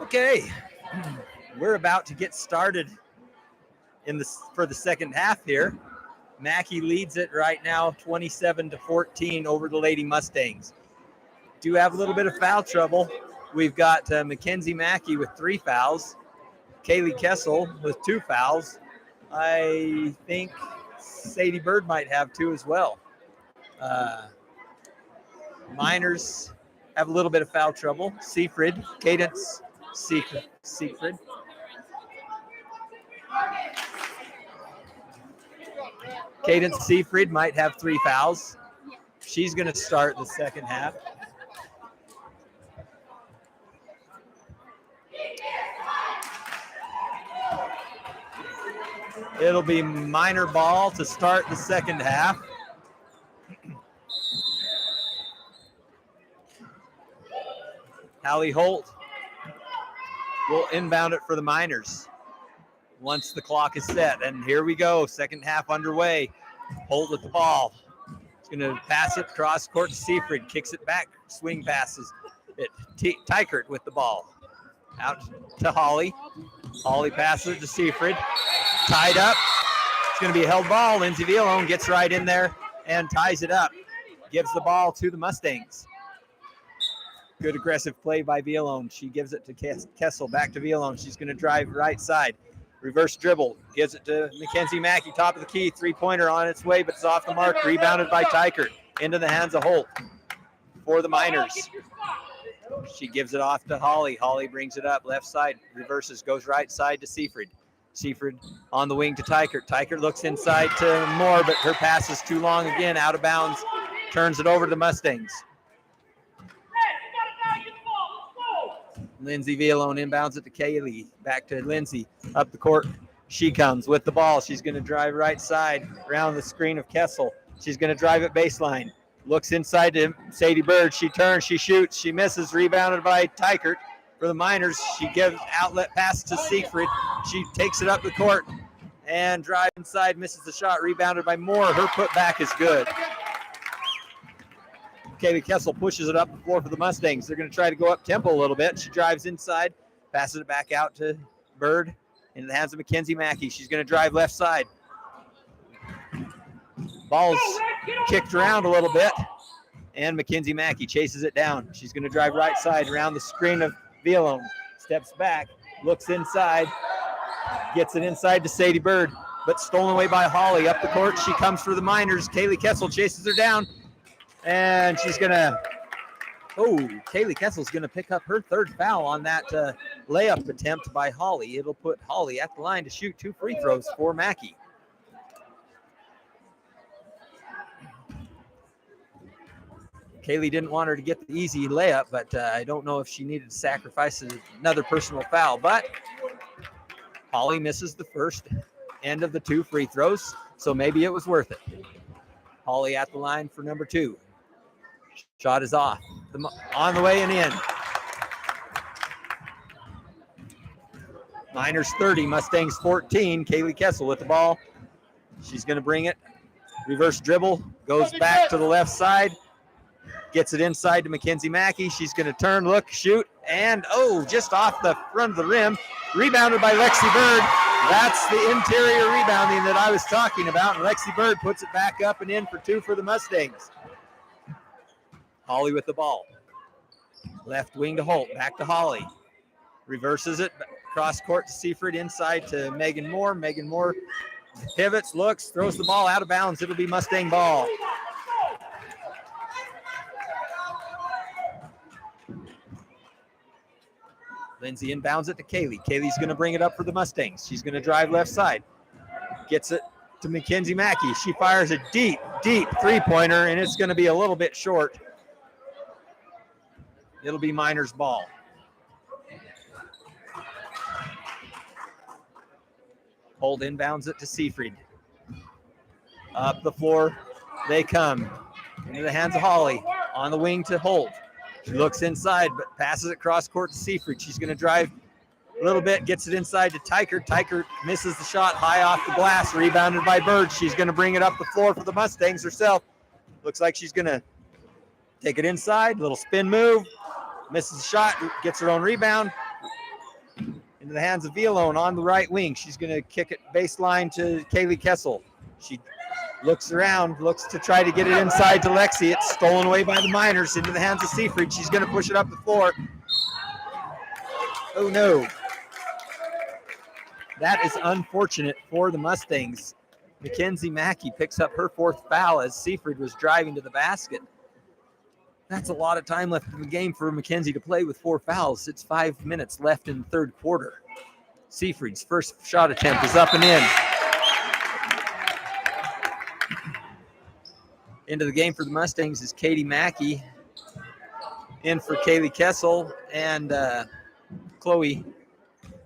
Okay, we're about to get started for the second half here. Mackay leads it right now 27-14 over the Lady Mustangs. Do have a little bit of foul trouble. We've got Mackenzie Mackay with 3 fouls, Kaylee Kessel with 2 fouls. I think Sadie Bird might have 2 as well. Miners have a little bit of foul trouble. Seafrid, Cadence, Seafrid. Cadence Seafrid might have 3 fouls. She's going to start the second half. It'll be Miner ball to start the second half. Hallie Holt will inbound it for the Miners once the clock is set. And here we go, second half underway. Holt with the ball. He's going to pass it cross court to Seafrid, kicks it back, swing passes it. Tykert with the ball. Out to Holly. Holly passes it to Seafrid. Tied up. It's going to be a held ball. Lindsay Villalone gets right in there and ties it up. Gives the ball to the Mustangs. Good aggressive play by Villalone. She gives it to Kessel. Back to Villalone. She's going to drive right side. Reverse dribble. Gives it to Mackenzie Mackay. Top of the key. Three-pointer on its way, but it's off the mark. Rebounded by Tykert. Into the hands of Holt for the Miners. She gives it off to Holly. Holly brings it up. Left side. Reverses. Goes right side to Seafrid. Seafrid on the wing to Tykert. Tykert looks inside to Moore, but her pass is too long again. Out of bounds. Turns it over to the Mustangs. Lindsay Villalone inbounds it to Kaylee. Back to Lindsay. Up the court. She comes with the ball. She's going to drive right side around the screen of Kessel. She's going to drive it baseline. Looks inside to Sadie Bird. She turns. She shoots. She misses. Rebounded by Tykert for the Miners. She gives outlet pass to Seafrid. She takes it up the court and drives inside. Misses the shot. Rebounded by Moore. Her putback is good. Kaylee Kessel pushes it up the floor for the Mustangs. They're going to try to go up tempo a little bit. She drives inside, passes it back out to Bird into the hands of Mackenzie Mackay. She's going to drive left side. Ball's kicked around a little bit, and Mackenzie Mackay chases it down. She's going to drive right side around the screen of Villalone. Steps back, looks inside, gets it inside to Sadie Bird, but stolen away by Holly. Up the court, she comes for the Miners. Kaylee Kessel chases her down. And she's going to, Kaylee Kessel's going to pick up her 3rd foul on that layup attempt by Holly. It'll put Holly at the line to shoot 2 free throws for Mackay. Kaylee didn't want her to get the easy layup, but I don't know if she needed to sacrifice another personal foul. But Holly misses the first end of the 2 free throws. So maybe it was worth it. Holly at the line for number 2. Shot is off. On the way and in. Miners 30, Mustangs 14. Kaylee Kessel with the ball. She's going to bring it. Reverse dribble. Goes back to the left side. Gets it inside to Mackenzie Mackey. She's going to turn, look, shoot, and just off the front of the rim. Rebounded by Lexi Bird. That's the interior rebounding that I was talking about. And Lexi Bird puts it back up and in for 2 for the Mustangs. Holly with the ball. Left wing to Holt. Back to Holly. Reverses it. Cross court to Seaford. Inside to Megan Moore. Megan Moore pivots, looks, throws the ball out of bounds. It'll be Mustang ball. Lindsay inbounds it to Kaylee. Kaylee's going to bring it up for the Mustangs. She's going to drive left side. Gets it to Mackenzie Mackey. She fires a deep, deep three-pointer, and it's going to be a little bit short. It'll be Miners' ball. Holt inbounds it to Seafried. Up the floor they come. Into the hands of Holly. On the wing to Holt. She looks inside, but passes it cross court to Seafried. She's going to drive a little bit, gets it inside to Tykert. Tykert misses the shot high off the glass, rebounded by Bird. She's going to bring it up the floor for the Mustangs herself. Looks like she's going to take it inside, little spin move, misses the shot, gets her own rebound. Into the hands of Villalone on the right wing. She's going to kick it baseline to Kaylee Kessel. She looks around, looks to try to get it inside to Lexi. It's stolen away by the Miners into the hands of Seafried. She's going to push it up the floor. Oh, no. That is unfortunate for the Mustangs. Mackenzie Mackey picks up her 4th foul as Seafried was driving to the basket. That's a lot of time left in the game for Mackenzie to play with 4 fouls. It's 5 minutes left in the 3rd quarter. Seafried's first shot attempt is up and in. Into the game for the Mustangs is Katie Mackey. In for Kaylee Kessel, and Chloe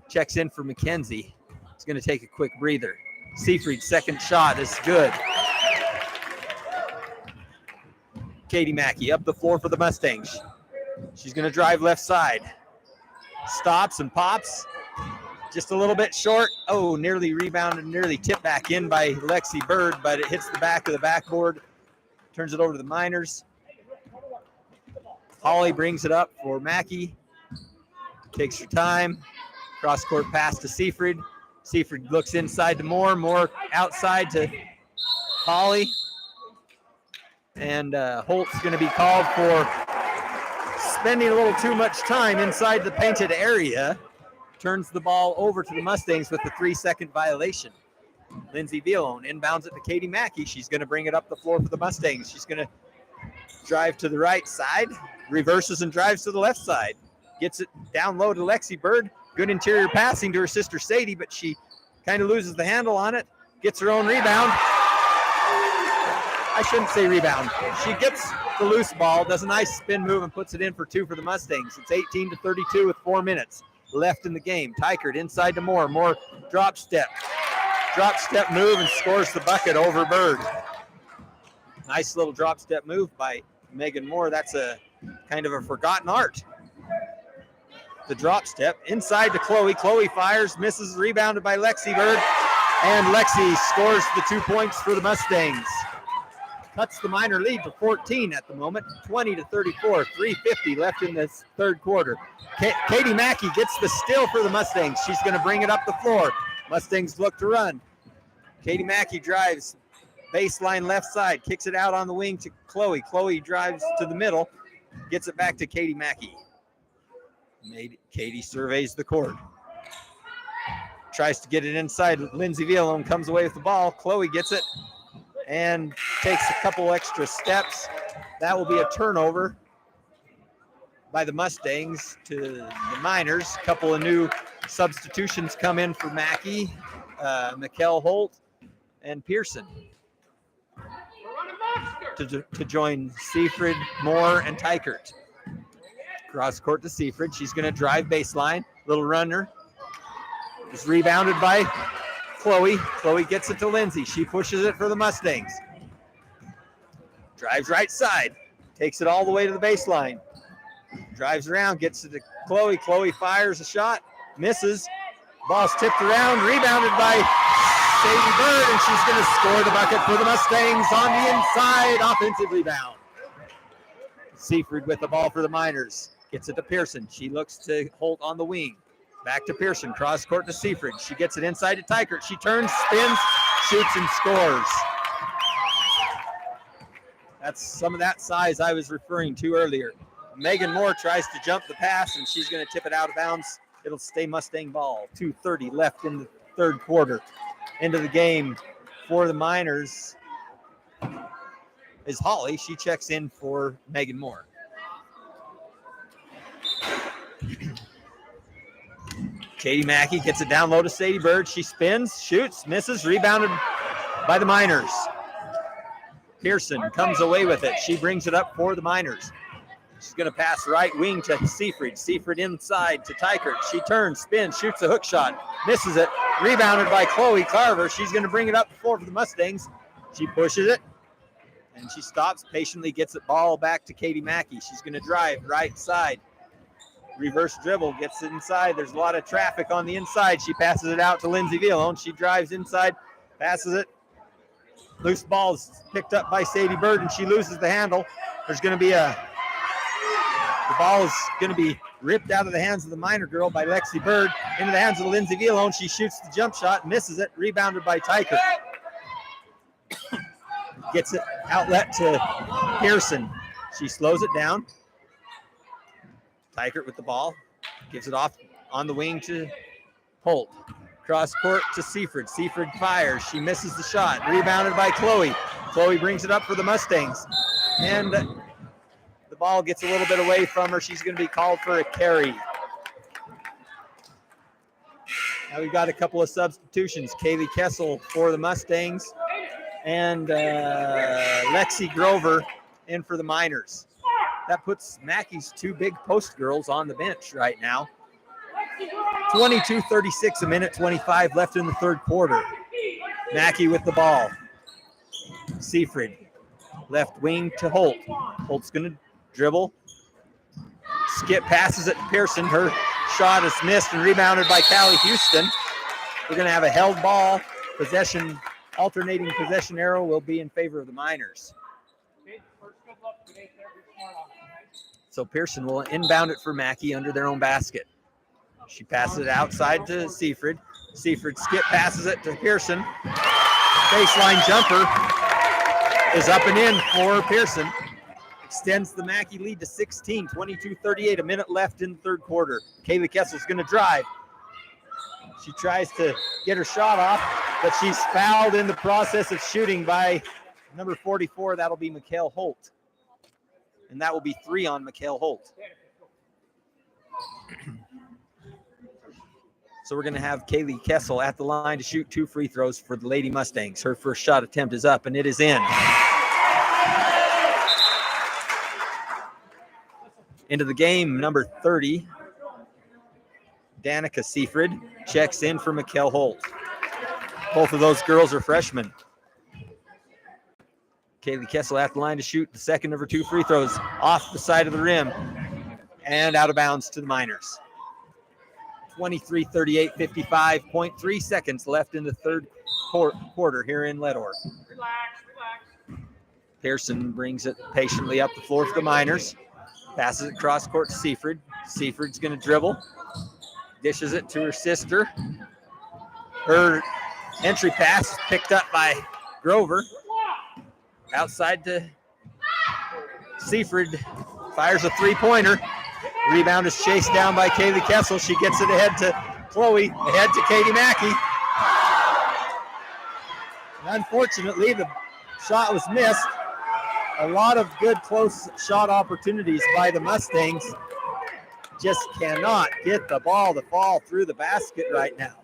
checks in for Mackenzie. It's going to take a quick breather. Seafried's second shot is good. Katie Mackey up the floor for the Mustangs. She's going to drive left side. Stops and pops. Just a little bit short. Oh, nearly rebounded, nearly tipped back in by Lexi Bird, but it hits the back of the backboard. Turns it over to the Miners. Holly brings it up for Mackey. Takes her time. Cross-court pass to Seafried. Seafried looks inside to Moore. Moore outside to Holly. And Holt's going to be called for spending a little too much time inside the painted area. Turns the ball over to the Mustangs with a 3-second violation. Lindsay Villalone inbounds it to Katie Mackey. She's going to bring it up the floor for the Mustangs. She's going to drive to the right side, reverses and drives to the left side. Gets it down low to Lexi Bird. Good interior passing to her sister Sadie, but she kind of loses the handle on it. Gets her own rebound. I shouldn't say rebound. She gets the loose ball, does a nice spin move, and puts it in for 2 for the Mustangs. It's 18-32 with 4 minutes left in the game. Tykert inside to Moore. Moore drop step move and scores the bucket over Bird. Nice little drop step move by Megan Moore. That's a kind of a forgotten art. The drop step inside to Chloe. Chloe fires, misses, rebounded by Lexi Bird, and Lexi scores the 2 points for the Mustangs. Cuts the Miner lead to 14 at the moment, 20-34, 3:50 left in this 3rd quarter. Katie Mackey gets the steal for the Mustangs. She's going to bring it up the floor. Mustangs look to run. Katie Mackey drives baseline left side, kicks it out on the wing to Chloe. Chloe drives to the middle, gets it back to Katie Mackey. Katie surveys the court. Tries to get it inside. Lindsay Villalone comes away with the ball. Chloe gets it and takes a couple extra steps. That will be a turnover by the Mustangs to the Miners. A couple of new substitutions come in for Mackey, Mikkel Holt, and Pearson to join Seafried, Moore, and Tykert. Cross court to Seafried. She's going to drive baseline. Little runner. Is rebounded by Chloe. Chloe gets it to Lindsay. She pushes it for the Mustangs. Drives right side. Takes it all the way to the baseline. Drives around, gets it to Chloe. Chloe fires a shot. Misses. Ball's tipped around. Rebounded by Sadie Bird, and she's going to score the bucket for the Mustangs on the inside. Offensive rebound. Seaford with the ball for the Miners. Gets it to Pearson. She looks to Holt on the wing. Back to Pearson. Cross court to Seaford. She gets it inside to Tykert. She turns, spins, shoots, and scores. That's some of that size I was referring to earlier. Megan Moore tries to jump the pass, and she's going to tip it out of bounds. It'll stay Mustang ball. 2:30 left in the third quarter. Into the game for the Miners is Holly. She checks in for Megan Moore. Katie Mackey gets it down low to Sadie Bird. She spins, shoots, misses, rebounded by the Miners. Pearson comes away with it. She brings it up for the Miners. She's going to pass right wing to Seaford. Seaford inside to Tykert. She turns, spins, shoots a hook shot, misses it. Rebounded by Chloe Carver. She's going to bring it up the floor for the Mustangs. She pushes it, and she stops, patiently gets the ball back to Katie Mackey. She's going to drive right side. Reverse dribble, gets it inside. There's a lot of traffic on the inside. She passes it out to Lindsay Villone. She drives inside, passes it. Loose ball is picked up by Sadie Bird, and she loses the handle. There's going to be the ball is going to be ripped out of the hands of the Miner girl by Lexi Bird into the hands of Lindsay Villone. She shoots the jump shot, misses it, rebounded by Tykert. Gets it outlet to Pearson. She slows it down. Tykert with the ball, gives it off on the wing to Holt. Cross court to Seaford. Seaford fires. She misses the shot. Rebounded by Chloe. Chloe brings it up for the Mustangs. And the ball gets a little bit away from her. She's going to be called for a carry. Now we've got a couple of substitutions. Kaylee Kessel for the Mustangs and Lexi Grover in for the Miners. That puts Mackey's two big post girls on the bench right now. 22:36, a minute 25 left in the third quarter. Mackey with the ball. Seaford, left wing to Holt. Holt's going to dribble. Skip passes it to Pearson. Her shot is missed and rebounded by Callie Houston. We're going to have a held ball. Possession, alternating possession arrow will be in favor of the Miners. So Pearson will inbound it for Mackey under their own basket. She passes it outside to Seaford. Seaford skip passes it to Pearson. Baseline jumper is up and in for Pearson. Extends the Mackey lead to 16, 22:38, a minute left in the third quarter. Kaylee Kessel's going to drive. She tries to get her shot off, but she's fouled in the process of shooting by number 44. That'll be Mikhail Holt. And that will be 3 on Mikhail Holt. So we're going to have Kaylee Kessel at the line to shoot 2 free throws for the Lady Mustangs. Her first shot attempt is up, and it is in. Into the game, number 30, Danica Seaford checks in for Mikhail Holt. Both of those girls are freshmen. Kaylee Kessel at the line to shoot the second of her 2 free throws off the side of the rim and out of bounds to the Miners. 23:38, 55.3 seconds left in the third quarter here in Leadore. Relax. Pearson brings it patiently up the floor for the Miners. Passes it cross court to Seaford. Seaford's going to dribble. Dishes it to her sister. Her entry pass is picked up by Grover. Outside to Seaford. Fires a 3-pointer. Rebound is chased down by Kaylee Kessel. She gets it ahead to Chloe, ahead to Katie Mackey. And unfortunately, the shot was missed. A lot of good close shot opportunities by the Mustangs. Just cannot get the ball to fall through the basket right now.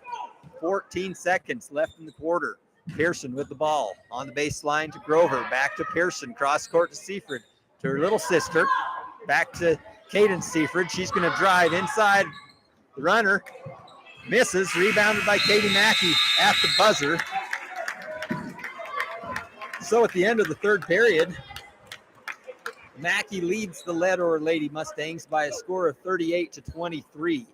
14 seconds left in the quarter. Pearson with the ball on the baseline to Grover. Back to Pearson. Cross court to Seaford. To her little sister. Back to Caden Seaford. She's going to drive inside the runner. Misses, rebounded by Katie Mackey at the buzzer. So at the end of the third period, Mackey leads the Leadore Lady Mustangs by a score of 38-23.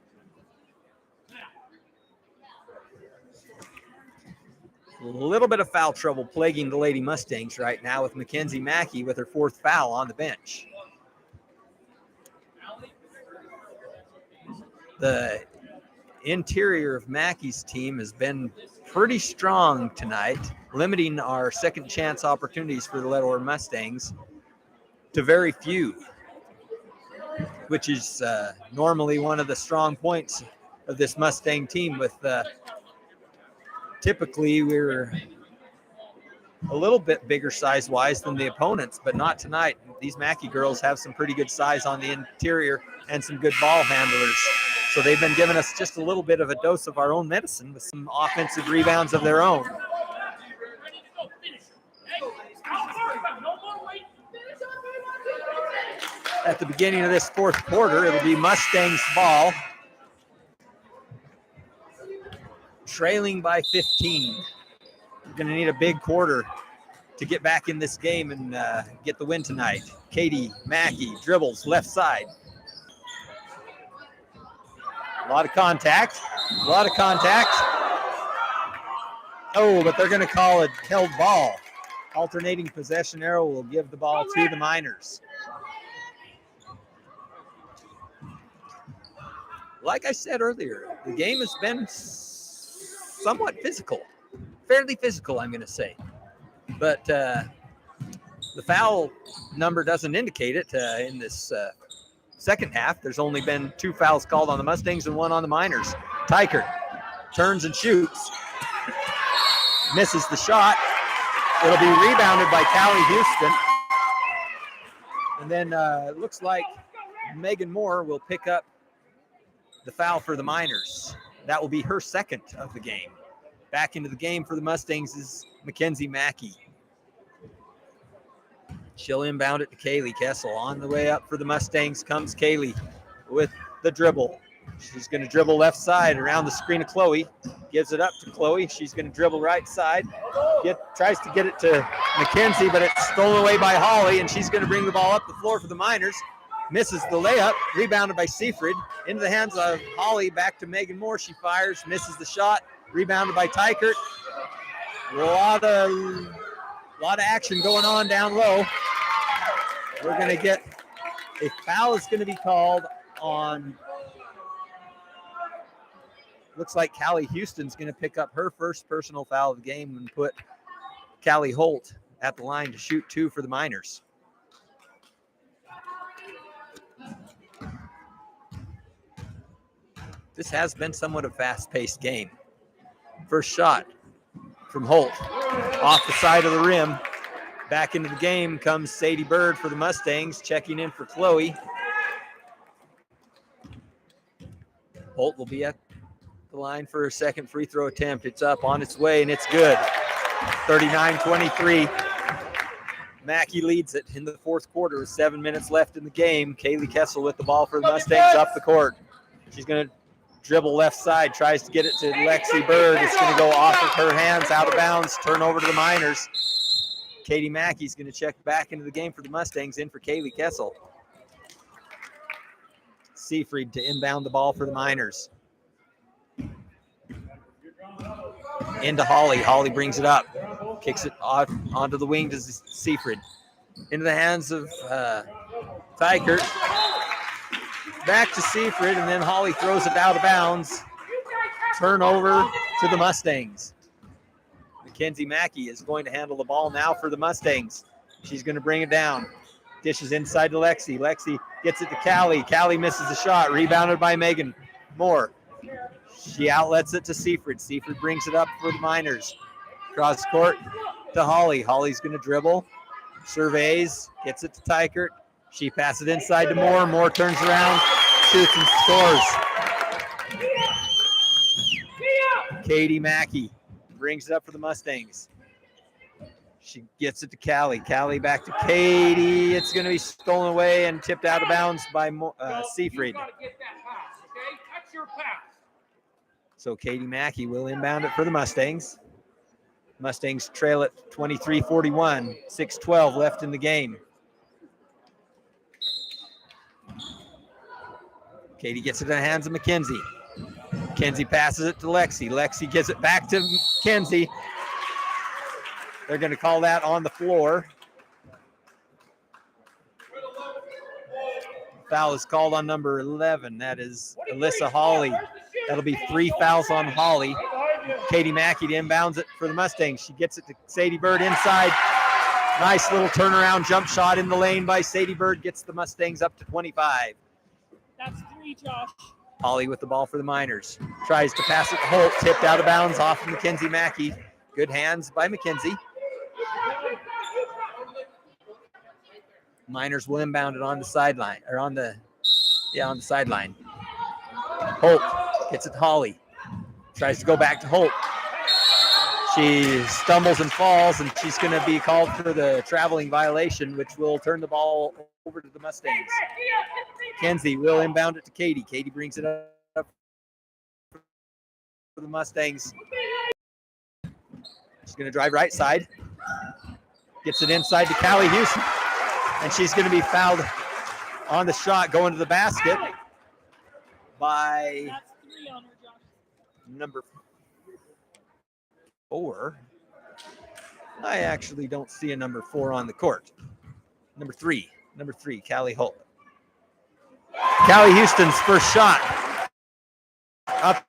A little bit of foul trouble plaguing the Lady Mustangs right now with Mackenzie Mackey with her fourth foul on the bench. The interior of Mackey's team has been pretty strong tonight, limiting our second chance opportunities for the Leadore Mustangs to very few, which is normally one of the strong points of this Mustang team. With typically we're a little bit bigger size-wise than the opponents, but not tonight. These Mackey girls have some pretty good size on the interior and some good ball handlers. So they've been giving us just a little bit of a dose of our own medicine with some offensive rebounds of their own. At the beginning of this fourth quarter, it'll be Mustangs ball. Trailing by 15. We're going to need a big quarter to get back in this game and get the win tonight. Katie Mackey dribbles left side. A lot of contact. Oh, but they're going to call it held ball. Alternating possession arrow will give the ball to the Miners. Like I said earlier, the game has been somewhat physical. Fairly physical, I'm going to say. But the foul number doesn't indicate it in this second half. There's only been 2 fouls called on the Mustangs and 1 on the Miners. Tykert turns and shoots. Misses the shot. It'll be rebounded by Callie Houston. And then it looks like Megan Moore will pick up the foul for the Miners. That will be her second of the game. Back into the game for the Mustangs is Mackenzie Mackey. She'll inbound it to Kaylee Kessel. On the way up for the Mustangs comes Kaylee with the dribble. She's going to dribble left side around the screen of Chloe. Gives it up to Chloe. She's going to dribble right side. Tries to get it to Mackenzie, but it's stolen away by Holly, and she's going to bring the ball up the floor for the Miners. Misses the layup. Rebounded by Seafried. Into the hands of Holly. Back to Megan Moore. She fires. Misses the shot. Rebounded by Tykert. A lot of action going on down low. We're going to get a foul is going to be called on. Looks like Callie Houston's going to pick up her first personal foul of the game and put Callie Holt at the line to shoot 2 for the Miners. This has been somewhat a fast-paced game. First shot from Holt off the side of the rim. Back into the game comes Sadie Bird for the Mustangs, checking in for Chloe. Holt will be at the line for her second free throw attempt. It's up, on its way, and it's good. 39-23. Mackey leads it in the fourth quarter with 7 minutes left in the game. Kaylee Kessel with the ball for the Mustangs up the court. She's going to dribble left side, tries to get it to Lexi Bird. It's going to go off of her hands, out of bounds, turn over to the Miners. Katie Mackey's going to check back into the game for the Mustangs, in for Kaylee Kessel. Seafried to inbound the ball for the Miners. Into Holly. Holly brings it up. Kicks it off onto the wing to Seafried. Into the hands of Tykert. Back to Seafried, and then Holly throws it out of bounds. Turnover to the Mustangs. Mackenzie Mackey is going to handle the ball now for the Mustangs. She's going to bring it down. Dishes inside to Lexi. Lexi gets it to Callie. Callie misses the shot. Rebounded by Megan Moore. She outlets it to Seafried. Seafried brings it up for the Miners. Cross court to Holly. Holly's going to dribble. Surveys. Gets it to Tykert. She passes it inside to Moore. Moore turns around, shoots and scores. Katie Mackey brings it up for the Mustangs. She gets it to Callie. Callie back to Katie. It's going to be stolen away and tipped out of bounds by Seafried. So Katie Mackay will inbound it for the Mustangs. Mustangs trail it 23-41, 6:12 left in the game. Katie gets it in the hands of Mackenzie. Mackenzie passes it to Lexi. Lexi gives it back to Mackenzie. They're going to call that on the floor. Foul is called on number 11. That is Alyssa Hawley. That'll be 3 fouls on Hawley. Katie Mackay inbounds it for the Mustangs. She gets it to Sadie Bird inside. Nice little turnaround jump shot in the lane by Sadie Bird. Gets the Mustangs up to 25. That's 3, Josh. Hawley with the ball for the Miners. Tries to pass it to Holt. Tipped out of bounds off of Mackenzie Mackay. Good hands by Mackenzie. Miners will inbound it on the sideline, or on the sideline. Holt gets it to Hawley. Tries to go back to Holt. She stumbles and falls, and she's going to be called for the traveling violation, which will turn the ball over to the Mustangs. Kenzie will inbound it to Katie. Katie brings it up for the Mustangs. She's going to drive right side. Gets it inside to Callie Houston. And she's going to be fouled on the shot going to the basket by That's 3 on her, Josh. number 4. I actually don't see a number 4 on the court. Number 3, Callie Holt. Callie Houston's first shot. Up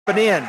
and in.